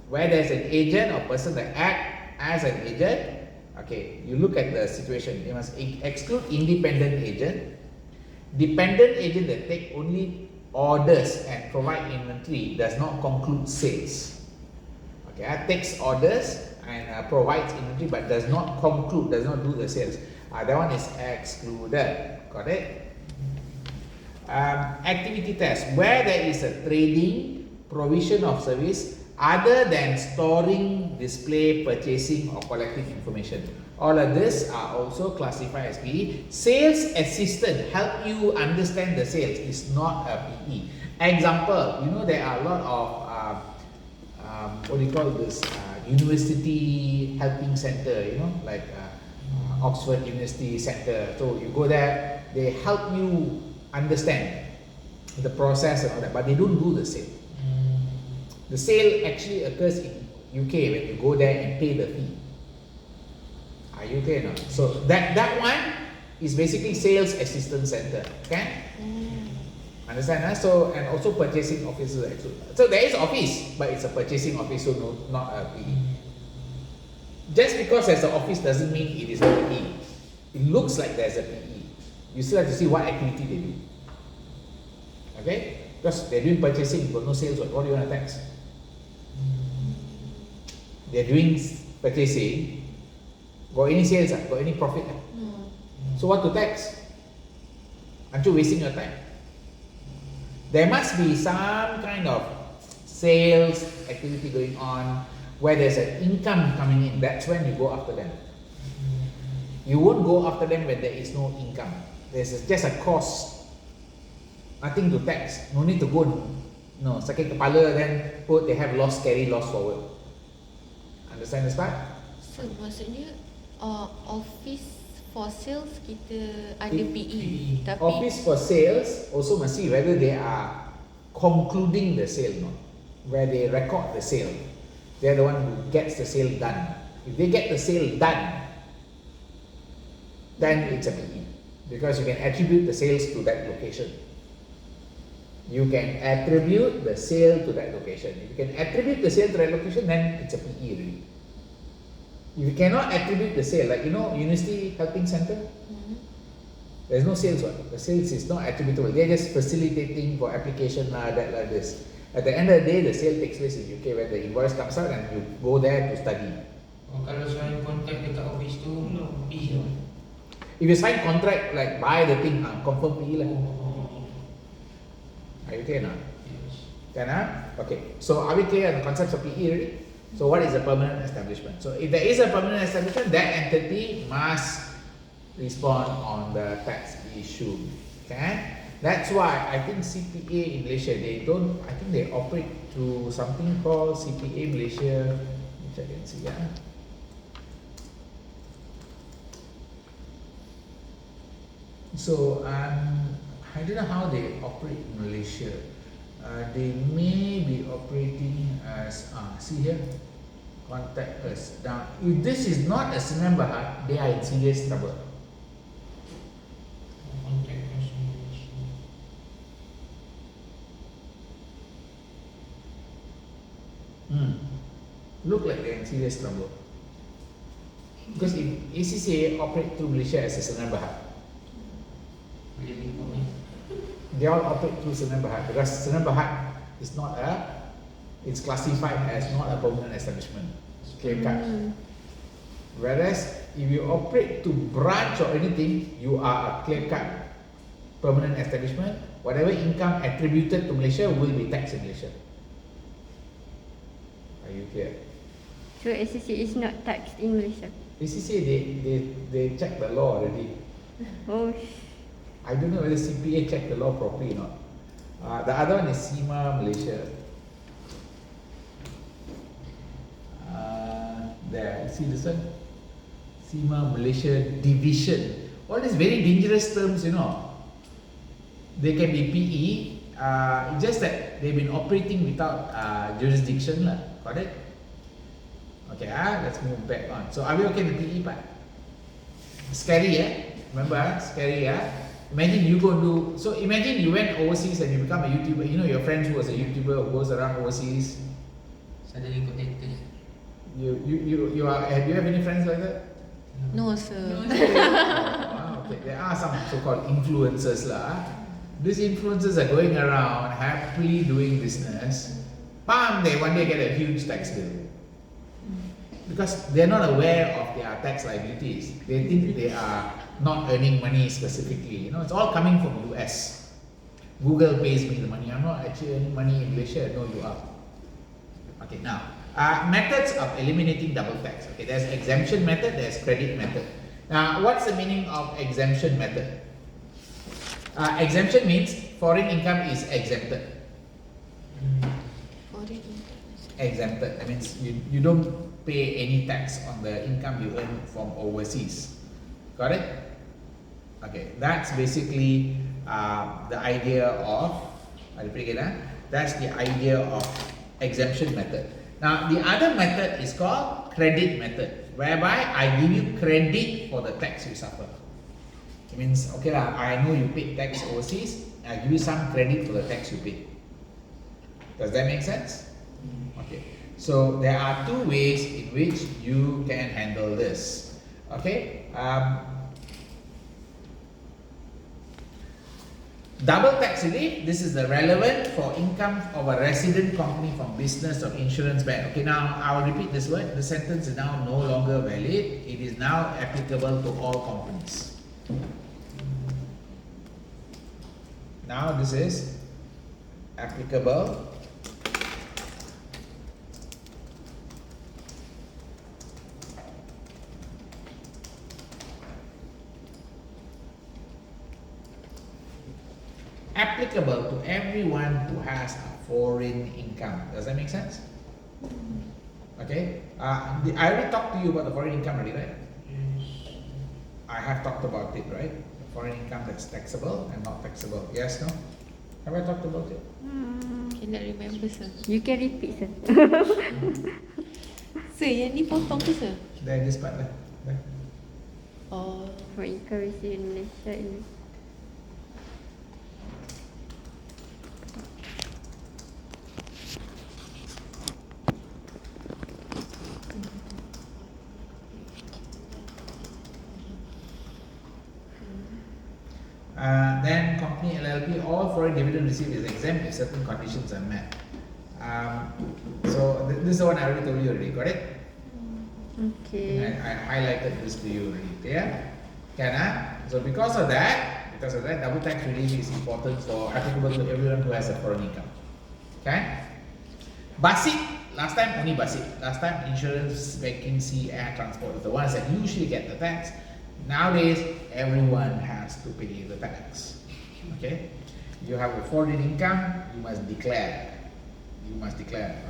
Where there's an agent or person that act as an agent, okay, you look at the situation. You must exclude independent agent. Dependent agent that take only orders and provide inventory does not conclude sales. Okay, takes orders and provides inventory but does not conclude, does not do the sales. That one is excluded. Got it? Activity test. Where there is a trading, provision of service other than storing, display, purchasing or collecting information. All of this are also classified as PE. Sales assistant help you understand the sales is not a PE. Example, you know there are a lot of what do you call this? University helping center, you know, like Oxford University Center. So you go there, they help you understand the process and all that, but they don't do the sale. The sale actually occurs in UK when you go there and pay the fee. Are you okay now? So that one is basically sales assistance center. Okay? Understand? So and also purchasing offices actually. So there is office, but it's a purchasing office, so no, not a PE. Just because there's an office doesn't mean it is a PE. It looks like there's a PE. You still have to see what activity they do. Okay? Because they're doing purchasing, but no sales. What do you want to tax? They're doing purchasing. Got any sales? Got any profit? No. So what to tax? Aren't you wasting your time? There must be some kind of sales activity going on where there's an income coming in. That's when you go after them. You won't go after them when there is no income. There's just a cost. Nothing to tax. No need to go. No, sakit kepala then put they have loss carry loss forward. Understand this part? So maksudnya office for sales kita ada PE. Tapi Office for sales also must see whether they are concluding the sale or not. Where they record the sale. They're the one who gets the sale done. If they get the sale done, then it's a PE. Because you can attribute the sales to that location. You can attribute the sale to that location. If you can attribute the sale to that location, then it's a PE already. You cannot attribute the sale, like University Helping Center. Mhm. There's no sales one. The sales is not attributable. They're just facilitating for application that like this. At the end of the day, the sale takes place in UK where the invoice comes out and you go there to study. Oh, kalau sign contract dekat office tu, PE lah. If you sign contract like buy the thing, confirm PE lah. Are you clear now? Yes. Can Okay. So are we clear on the concepts of PE already? So what is a permanent establishment? So if there is a permanent establishment, that entity must respond on the tax issue. Okay? That's why I think CPA in Malaysia, I think they operate through something called CPA Malaysia, which I can see, So I don't know how they operate in Malaysia. They may be operating as, see here, contact us. Now, if this is not a Senan Berhad, they are in serious trouble. Contract person. Look like they're in serious trouble. Because if ACCA operate through Malaysia as a Senan Berhad, Really for me. they all operate through Senan Berhad because Senan Berhad is not it's classified as not a permanent establishment. Clear cut. Whereas if you operate to branch or anything, you are a clear cut permanent establishment. Whatever income attributed to Malaysia will be taxed in Malaysia. Are you clear? So SCC is not taxed in Malaysia. ACCA they check the law already. Oh, I don't know whether CPA checked the law properly or not. The other one is SEMA Malaysia. There, see this one? SEMA Malaysia Division. All these very dangerous terms, They can be PE, just that they've been operating without jurisdiction, correct? Okay, let's move back on. So are we okay with PE part? Scary, Remember, scary, Imagine you go and do, so imagine you went overseas and you become a YouTuber. Your friends who was a YouTuber who goes around overseas. Suddenly got actors. You have any friends like that? No, sir. Okay, there are some so-called influencers lah. These influencers are going around happily doing business. They one day get a huge tax bill. Because they're not aware of their tax liabilities. They think they are not earning money specifically. It's all coming from US. Google pays me the money. I'm not actually earning money in Malaysia. No, you are. Okay, now, methods of eliminating double tax. Okay, there's exemption method, there's credit method. Now, what's the meaning of exemption method? Exemption means foreign income is exempted. Foreign income. Exempted. That means you don't pay any tax on the income you earn from overseas. Got it? Okay, that's basically the idea of, that's the idea of exemption method. Now, the other method is called credit method, whereby I give you credit for the tax you suffer. It means, okay I know you paid tax overseas, I give you some credit for the tax you paid. Does that make sense? Okay. So there are two ways in which you can handle this. Okay. Double tax relief. This is the relevant for income of a resident company from business or insurance bank. Okay. Now I will repeat this word. The sentence is now no longer valid. It is now applicable to all companies. Now this is applicable to everyone who has a foreign income. Does that make sense? Okay. I already talked to you about the foreign income already, right? Yes. I have talked about it, right? The foreign income that's taxable and not taxable. Yes, no? Have I talked about it? Cannot remember, sir. you can repeat, sir. Sir, yang ni potong ke, sir? There, this part lah. There. Oh. For income received in Malaysia. company LLP, all foreign dividend received is exempt if certain conditions are met. So this is the one I already told you already, got it? Okay. I highlighted this to you already, clear? So because of that, double tax relief is important for applicable to everyone who has a foreign income. Okay? Basic, last time only basic. Last time insurance, banking, sea, air, transport is the ones that usually get the tax. Nowadays, everyone has to pay the tax. Okay? You have a foreign income, you must declare.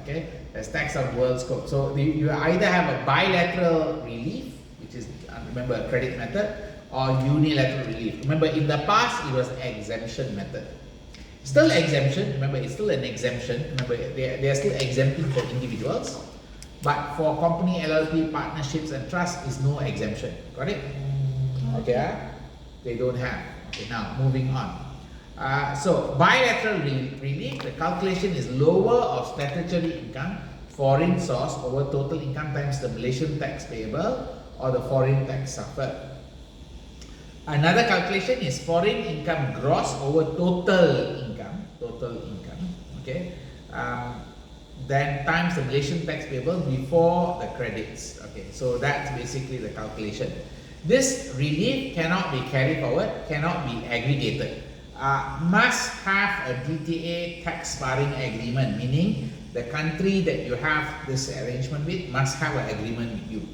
Okay? There's tax on world scope. So you either have a bilateral relief, which is, remember, a credit method, or unilateral relief. Remember, in the past, it was exemption method. Still exemption, remember, it's still an exemption. Remember, they are still exempting for individuals. But for company, LLP, partnerships, and trusts, is no exemption. Got it? Okay? They don't have. Okay, now, moving on. So bilateral relief, the calculation is lower of statutory income, foreign source over total income times the Malaysian tax payable or the foreign tax suffered. Another calculation is foreign income gross over total income, okay, then times the Malaysian tax payable before the credits. Okay, so that's basically the calculation. This relief cannot be carried forward, cannot be aggregated. Must have a DTA tax sparring agreement, meaning the country that you have this arrangement with must have an agreement with you.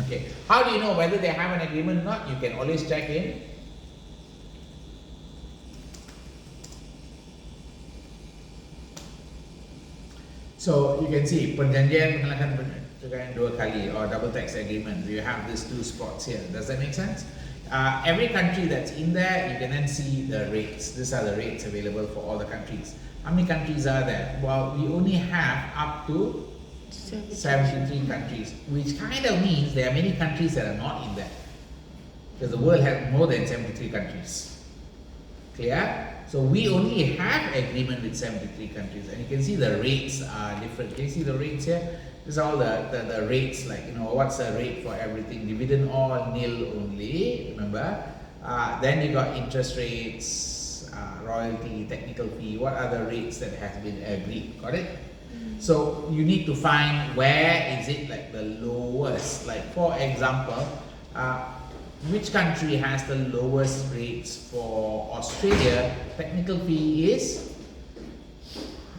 Okay, how do you know whether they have an agreement or not? You can always check in. So you can see perjanjian pengelakan perceraian dua kali or double tax agreement. You have these two spots here. Does that make sense? Every country that's in there, you can then see the rates. These are the rates available for all the countries. How many countries are there? Well, we only have up to 73 countries, which kind of means there are many countries that are not in there. Because the world has more than 73 countries. Clear? So we only have agreement with 73 countries, and you can see the rates are different. Can you see the rates here? These are all the rates, like, you know, what's the rate for everything? Dividend all, nil only, remember? Then you got interest rates, royalty, technical fee. What are the rates that has been agreed? Got it? So you need to find where is it like the lowest. Like, for example, which country has the lowest rates? For Australia, technical fee is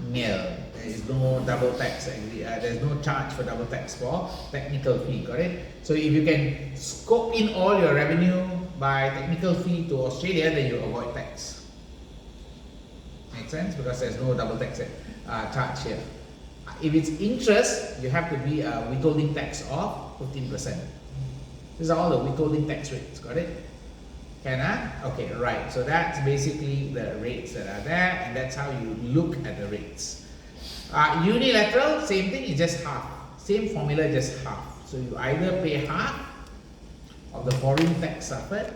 nil. There is no double tax. There's no charge for double tax for technical fee. Got it? So if you can scope in all your revenue by technical fee to Australia, then you avoid tax. Make sense? Because there's no double tax charge here. If it's interest, you have to be a withholding tax of 15%. These are all the withholding tax rates. Got it? Can I? Okay, right. So that's basically the rates that are there, and that's how you look at the rates. Unilateral, same thing, it's just half. Same formula, just half. So you either pay half of the foreign tax suffered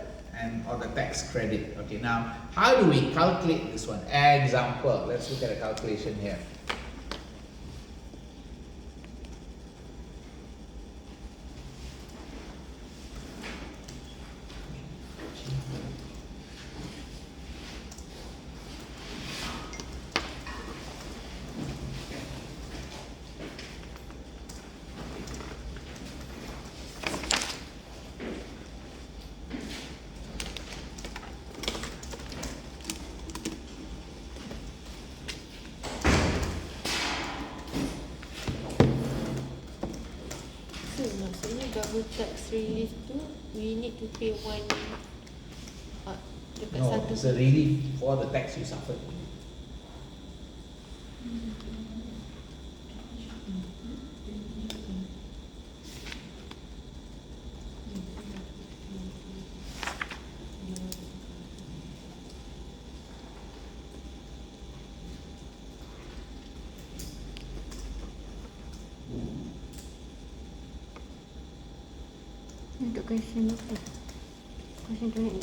or the tax credit. Okay, now how do we calculate this one? Example, let's look at a calculation here. Double tax relief tu, we need to pay one dekat No, satu. it's a relief for the tax you suffered. Untuk question apa? Question 28.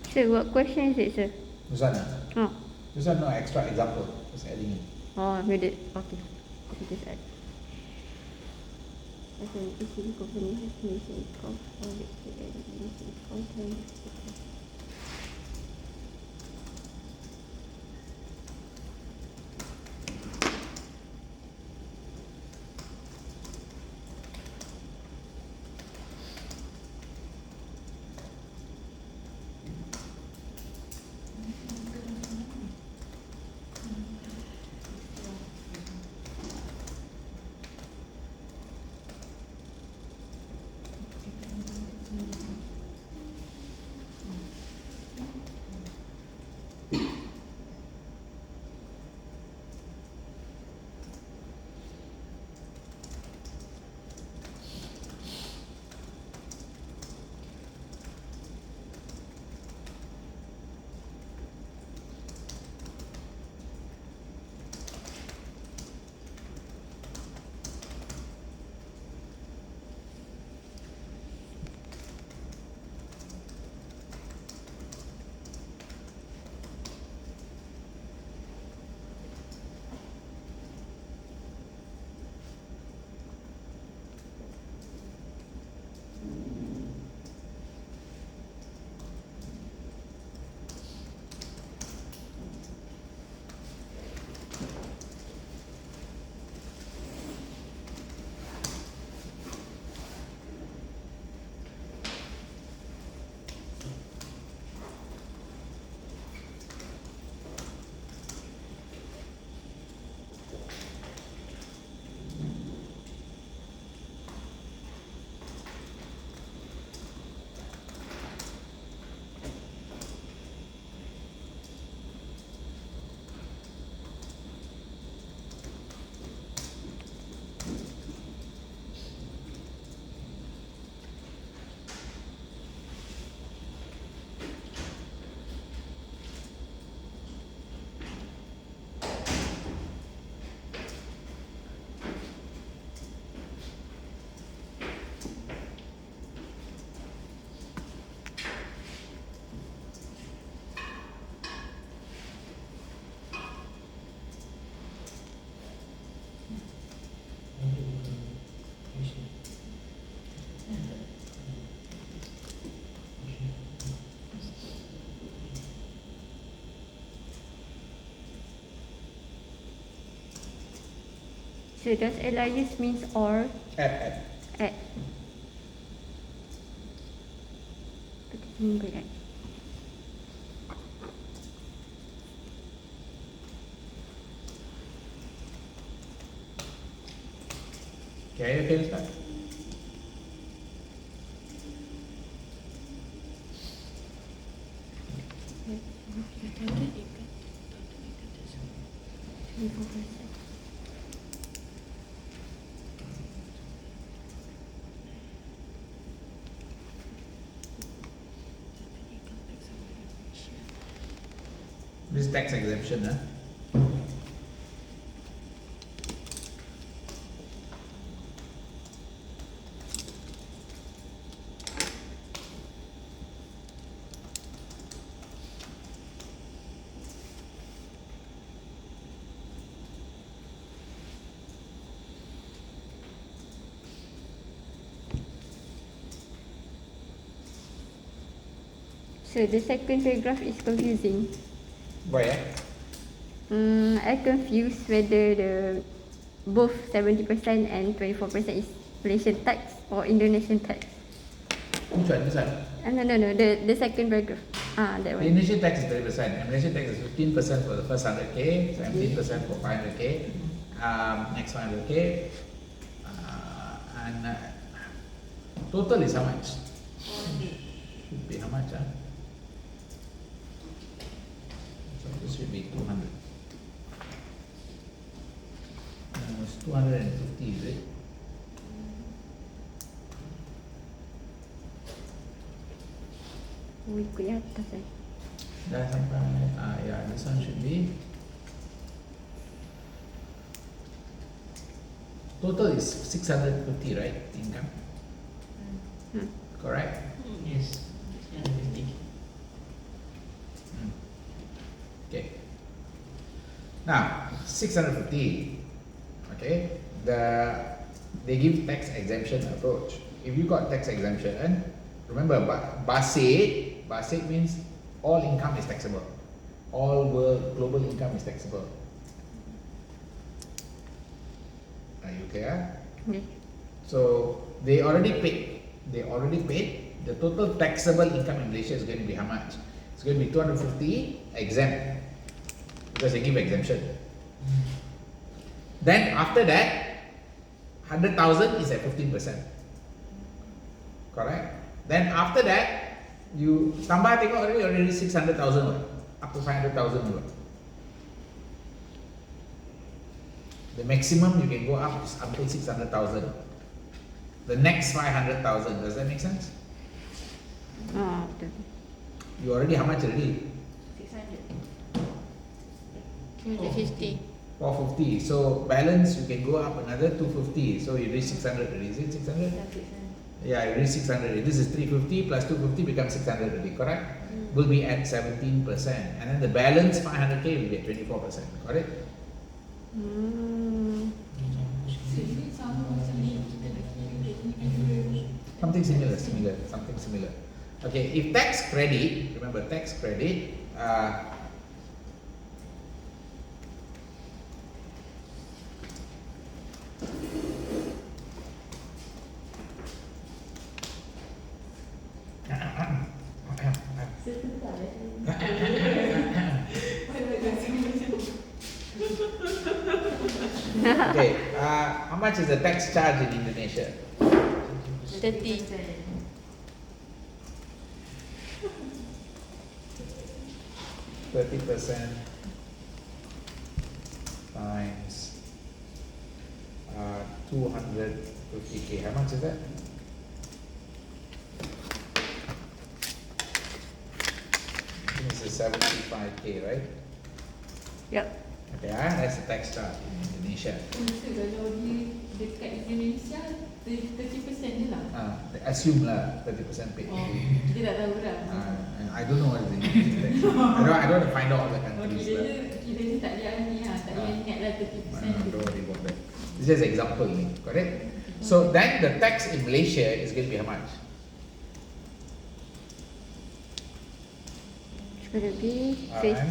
Sir, what question is it, sir? This one, Oh, this one no extra example. Just adding in. oh, read it. Okay. Just add. as an issuing company has mentioned cost or mentioned content. So does alias means or Add. at? What does it mean by that? Okay, okay, let's start. This tax exemption, huh? So the second paragraph is confusing. Why, I confused whether the both 70% and 24% is Malaysian tax or Indonesian tax. Which one? This one? No. The second paragraph. That The one. Indonesian tax is 30%, and Malaysian tax is 15% for the first 100k, 17% for 500k, next 100k, and total is how much? Should be how much? So this should be 200. It's 250, is it? Oh, ikut yang atas eh. Dah sampai, yeah, this one should be. Total is 650, right? Income. Correct? Yes. Yeah, 50. Okay. Now, 650. Okay. The they give tax exemption approach. If you got tax exemption, remember, basic means all income is taxable. All world global income is taxable. Are you clear? Okay. So they already paid. The total taxable income in Malaysia is going to be how much? It's going to be 250 exempt because they give exemption. Then after that, 100,000 is at 15%. Correct? Then after that, you tambah tengok already 600,000 up to 500,000 juga. The maximum you can go up is up to 600,000. The next 500,000, does that make sense? Betul. You already how much already? 600. 250. 450. So balance you can go up another 250. So you reach 600 already. Is it 600? Yeah, 600. Yeah, you reach 600. This is 350 plus 250 becomes 600 already, correct? Will be at 17%. And then the balance 500k will be at 24%. Correct? So ini sama macam ni kita nak kira Something similar. Okay, if tax credit, remember tax credit, okay, how much is the tax charge in Indonesia? 30. 30% times 250k. How much is that? This is 75k, right? Yep. Okay, that's the tax charge in Indonesia. So kalau dia dekat Indonesia 30% je lah. Assume lah 30% paid. Kita tak tahu dah. I don't know what is the Indonesian tax. I don't want to find out all the countries. Kita je tak ada ni lah, tak payah ingat lah 30%. Don't worry about that. It's just example, correct? So then the tax in Malaysia is going to be how much? It's going to be 15%.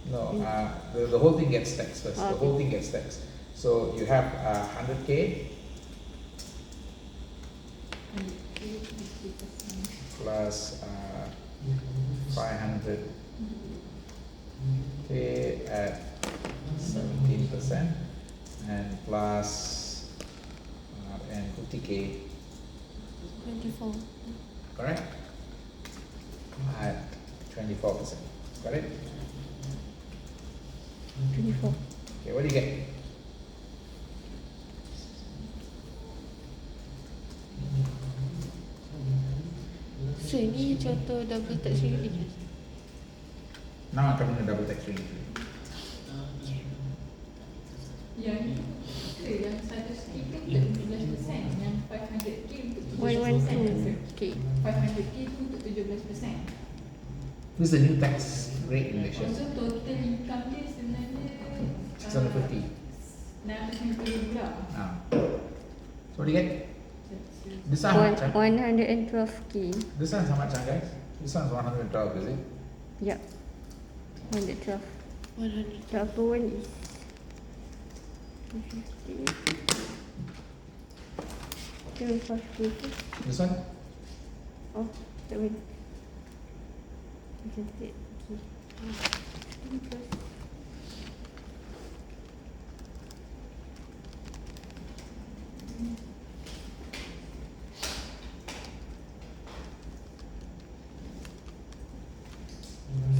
No, the whole thing gets taxed first. The Okay. whole thing gets taxed. So you have 100k plus 500k at 17% and plus and 50k, 24. correct? At 24%, correct? 24. Okay, what do you get? So ini contoh double tax relief. Now I'm coming to double tax relief. Yang yang 100k tu untuk 17%, yang 500k untuk 17%. 112k. 500k tu untuk 17%. This is the new tax rate in Malaysia. So total income dia sebenarnya 650. 650,000 lah. So what do you get? This one how much? 112k. This one's how much, guys? This one's 112, is it? Yep. 112. 100. The upper one is 250. 75k. This one? Oh, that one. Isn't it? Okay.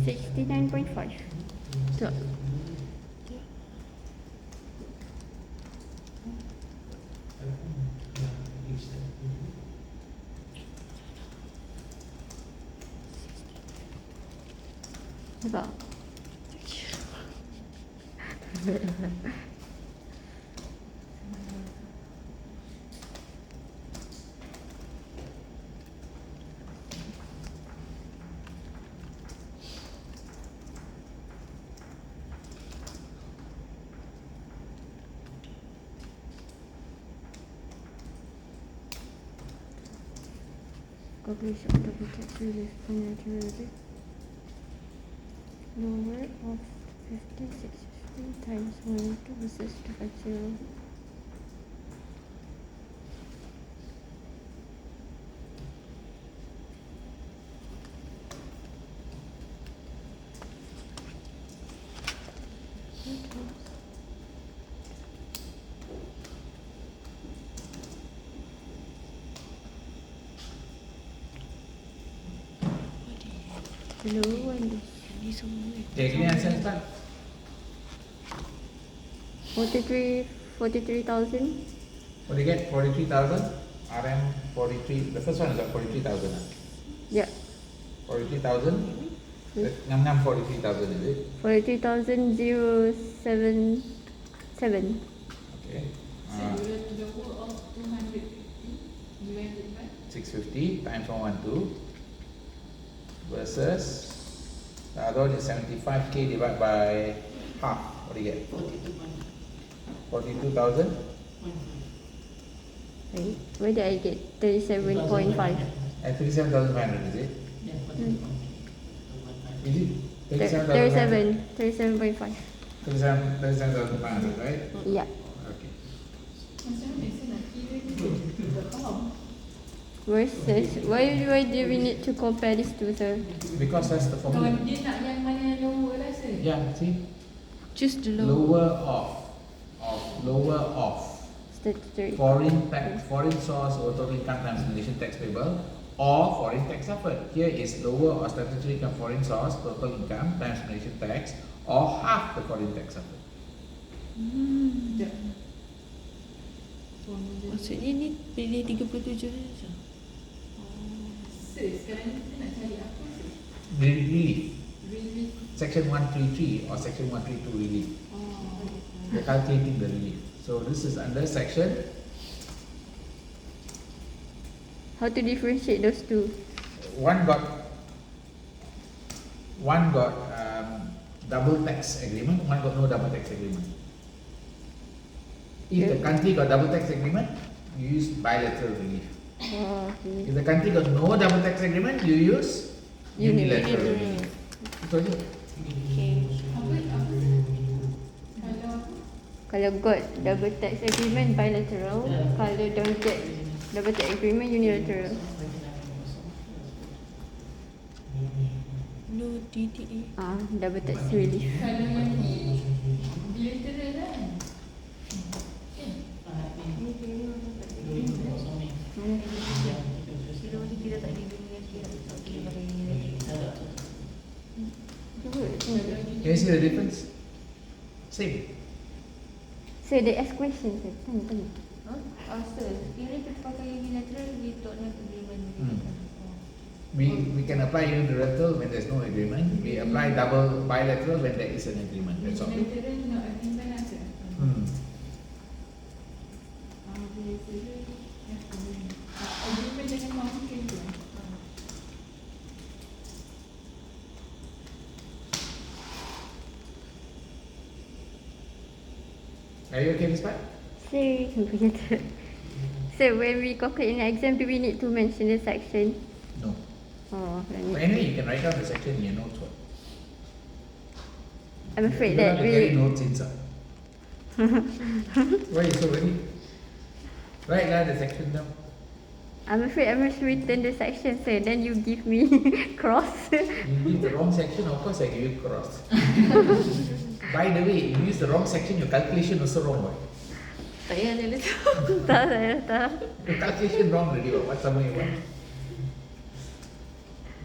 $69.5. So, about. Calculation of double tax relief financial lower of 5650 times 1 versus 250. Lower one. Ni semua ni. Okay, give me answer Pak. 43,000. What do you get? 43,000. RM 43. The first one is at 43,000. Yeah. 43,000. Ngam 43,000 is it? 43,077. Okay. So you have to the work of 250 divided by 650 times 112 versus the other one is 75k divided by half. What do you get? 42,000. Right. Where did I get 37.5? At 37,500 is it? Is it? 37.5. 37,500, right? Yeah. Okay. macam mana saya nak kira ni tak faham. Versus, why do we need to compare these two, sir? Because that's the Kalau formula. dia nak yang mana yang lower lah sir. Yeah, see? Choose the low. Lower off. Statutory. Foreign source or total income times Malaysian tax payable or foreign tax suffered. Here is lower or statutory income foreign source total income times Malaysian tax or half the foreign tax suffered. Sekejap. Maksudnya ni pilih 37 saja. Sir, sekarang ni kita nak cari apa sir? Relief. Really? Section 133 or section 132 relief. Oh. They're calculating the relief. So this is under section. How to differentiate those two? One got double tax agreement, one got no double tax agreement. If the country got double tax agreement, you use bilateral relief. Oh, okay. If the country got no double tax agreement, you use unilateral Unilateral. relief. Itu aja. Okay. Apa sir? Kalau apa? Kalau got double tax agreement, bilateral. Kalau don't get double tax agreement, unilateral. No DTA. Double tax relief. Kalau yang ni bilateral kan? Can you see the difference? Same. So they ask questions, sir. Tanya. Sir, ini kita pakai unilateral without an agreement. We can apply unilateral when there's no agreement. We apply double bilateral when there is an agreement. That's all. Bilateral nak agreement lah sir. Hmm. Bilateral agreement dengan mungkin tu. Are you okay, Miss Pat? So when we calculate in the exam, do we need to mention the section? No. Oh, But anyway, you can write down the section in your notes. What? I'm afraid You don't that have to carry we. notes inside. Why are you so worried? Write down the section down. I'm afraid I must return the section, sir. Then you give me cross. You give the wrong section, of course I give you cross. By the way, you use the wrong section, your calculation also wrong. Right? Tak payah ada tu. Tak, saya tak. Your calculation wrong already. What something you want?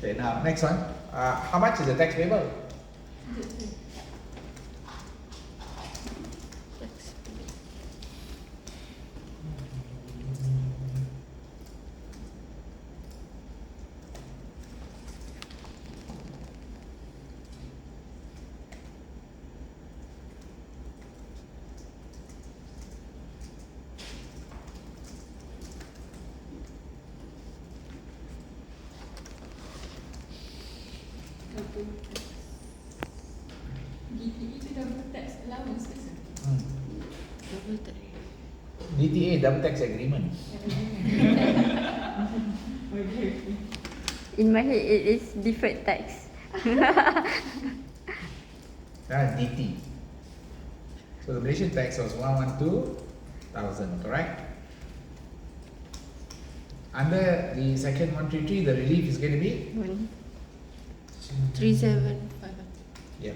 Okay, now next one. How much is the tax payable? DTA tu double tax allowance ke sir? Double tax. DTA, double tax agreement. Okay. In my head, it is deferred tax. That's DT. So the Malaysian tax was 112,000, correct? Under the section 133, the relief is going to be? 375. Yeah.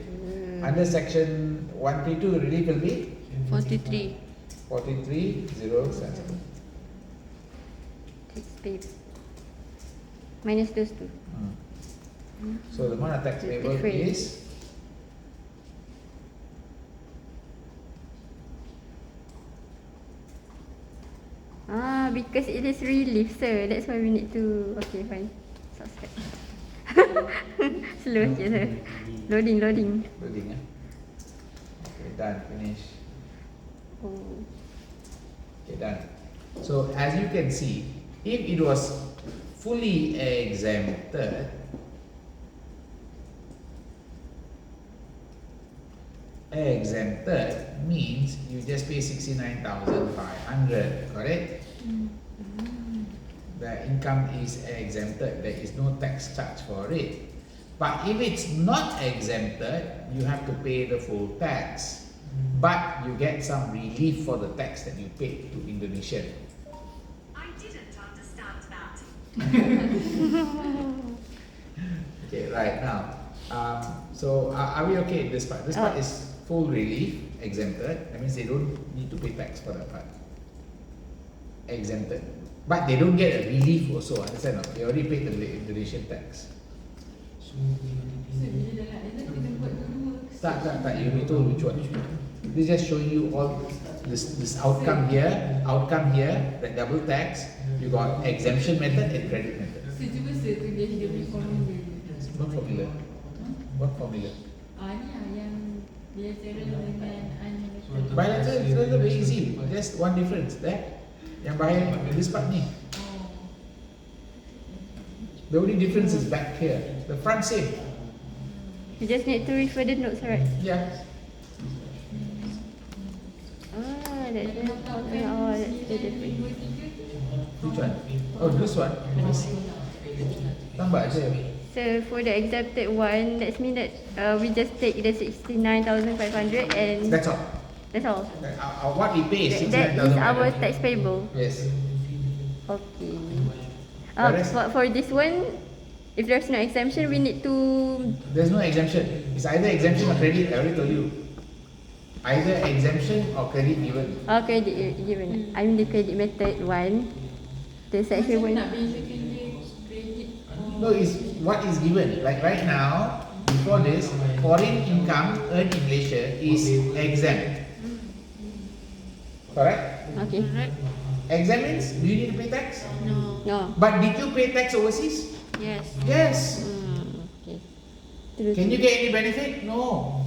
Under section 132, the relief will be? 43. 43,077. Tax paid. Minus those two. So the amount of tax payable Different. is? Because it is relief, sir. That's why we need to. Okay, fine. Subscribe. Slow je, sir. Loading. Loading, eh? Okay, done, finish. Oh. Okay, done. So as you can see, if it was fully exempted, means you just pay 69,500, correct? The income is exempted, there is no tax charge for it. But if it's not exempted, you have to pay the full tax. But you get some relief for the tax that you paid to Indonesia. I didn't understand that. Okay, right now. So are we okay in this part? This part is full relief, exempted. That means they don't need to pay tax for that part. Exempted. But they don't get a relief also, understand? They already paid the Indonesian tax. So, So bila dah nak dia kena buat dua. Tak, you need to which one? This just showing you all this outcome here, that double tax. You got exemption method and credit method. So cuba saya tulis dia punya formula. What formula? What formula? Ni lah yang bilateral dengan unbilateral. Bilateral is very easy. Just one difference there. Yang bahaya this part ni. The only difference is back here. The front same. You just need to refer the notes, right? Yeah. That's the difference. Which one? Oh, this one. Tambah aja. So for the exempted one, that means that we just take the 69,500 and That's all. that's all. What we pay is That is our 69,500. tax payable. Yes. Okay. Whereas- For this one, if there's no exemption, we need to. There's no exemption. It's either exemption or credit. I already told you. Either exemption or credit given. Credit given. I mean the credit method one. The section Macam one. nak bezakan dia kredit. No, it's what is given. Like right now, before this, foreign income earned in Malaysia is exempt. Correct? Okay. Exempt means do you need to pay tax? No. No. But did you pay tax overseas? Yes. Yes. Okay. Terus. Can you get any benefit? No.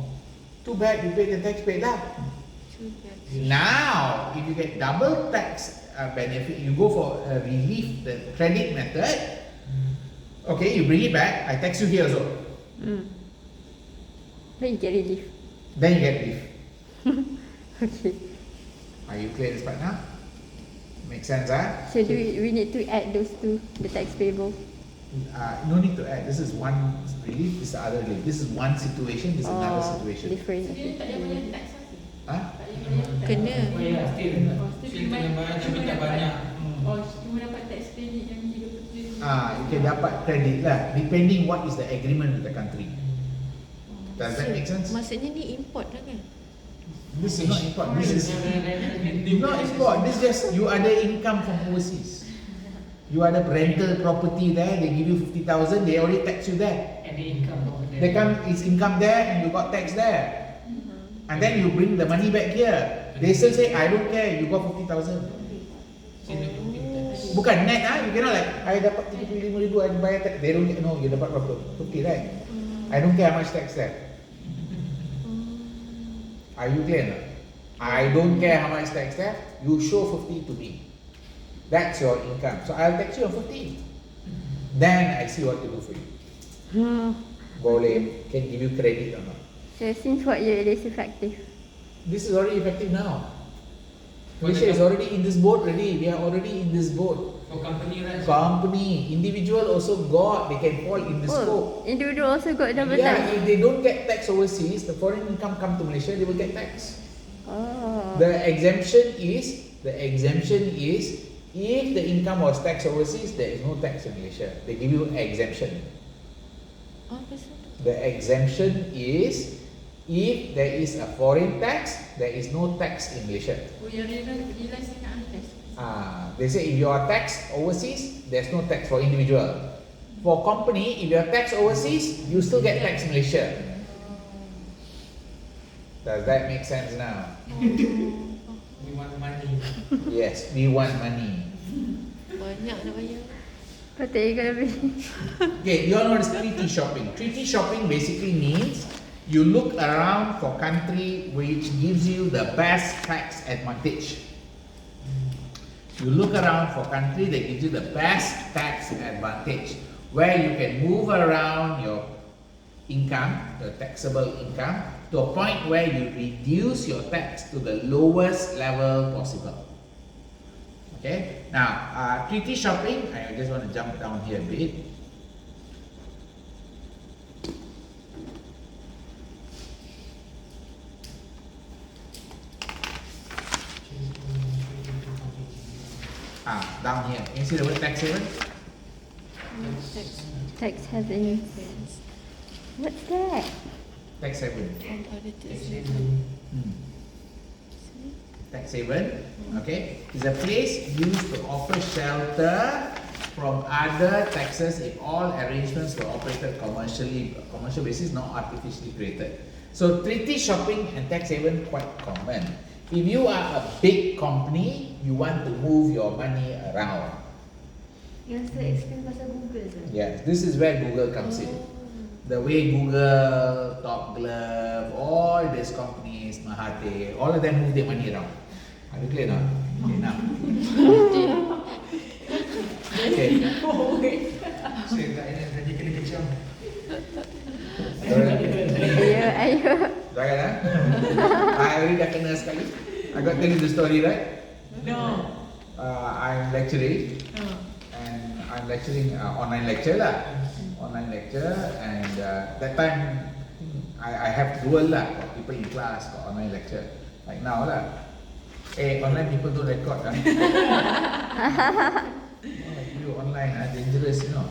Too bad you pay the tax paid lah. Too bad. Now, if you get double tax benefit, you go for a relief, the credit method. Okay, you bring it back. I tax you here also. Then you get relief. Then you get relief. Okay. Are you clear this part now? Make sense, huh? So we need to add those two, the tax payable. No need to add. This is one relief, this is the other relief. This is one situation, this is another situation. Different. So dia tak ada bayar tax lah. Huh? Tak ada bayar tax. Kena. Oh ya, still. Still kena bayar tapi tak banyak. Oh, cuma dapat tax credit yang 30%. You can dapat credit lah, depending what is the agreement with the country. Does that make sense? Maksudnya ni import lah kan? This is not import. This is not import. This is just you ada income from overseas. You ada rental property there. They give you 50,000. They already tax you there. And the income over there. They come, it's income there, and you got tax there. And then you bring the money back here. They still say, I don't care. You got 50,000. Still need to pay tax. Bukan net ah. You cannot like I dapat 35,000 I bayar tax. They don't get, no. You dapat berapa? 50, right? I don't care how much tax there. Are you clear now? I don't care how much tax there. You show 50 to me. That's your income. So I'll tax you on 50. Then I see what to do for you. Boleh, can give you credit or not. So since what year it is effective? This is already effective now. Malaysia is already in this boat already. We are already in this boat. For For company right? Company, individual also got, they can fall in the scope. Oh, individual also got double Yeah, tax. if they don't get tax overseas, the foreign income come to Malaysia, they will get tax. Oh. The exemption is if the income was taxed overseas, there is no tax in Malaysia. They give you exemption. Oh, pasal tu. The exemption is if there is a foreign tax, there is no tax in Malaysia. Oh, yang realize dekat atas. They say if you are taxed overseas, there's no tax for individual. For company, if you are taxed overseas, you still get tax in Malaysia. Does that make sense now? We want money. Yes, we want money. Banyak nak bayar. Patut you kena beli. Okay, you all know what is treaty shopping. Treaty shopping basically means you look around for country which gives you the best tax advantage. You look around for country that gives you the best tax advantage, where you can move around your income, the taxable income, to a point where you reduce your tax to the lowest level possible. Okay, now treaty shopping, I just want to jump down here a bit. Down here, can you see the word tax haven? Tax havens. What's that? Tax haven. All other tax. Tax haven, okay, is a place used to offer shelter from other taxes if all arrangements were operated commercial basis, not artificially created. So treaty shopping and tax haven quite common. If you are a big company, you want to move your money around. You also explain pasal Google tu. Yes, this is where Google comes in. The way Google, Top Glove, all these companies, Mahathir, all of them move their money around. Are you clear now? Okay, now. Okay. So tak ada tadi kena kecam. Ayo. Jangan I already dah kena sekali. I got tell you the story, right? No. I'm lecturing. Oh. And I'm lecturing online lecture lah. Online lecture and that time I have dual lah. Got people in class, got online lecture. Like now lah. Online people don't record lah. Oh, you online dangerous, you know.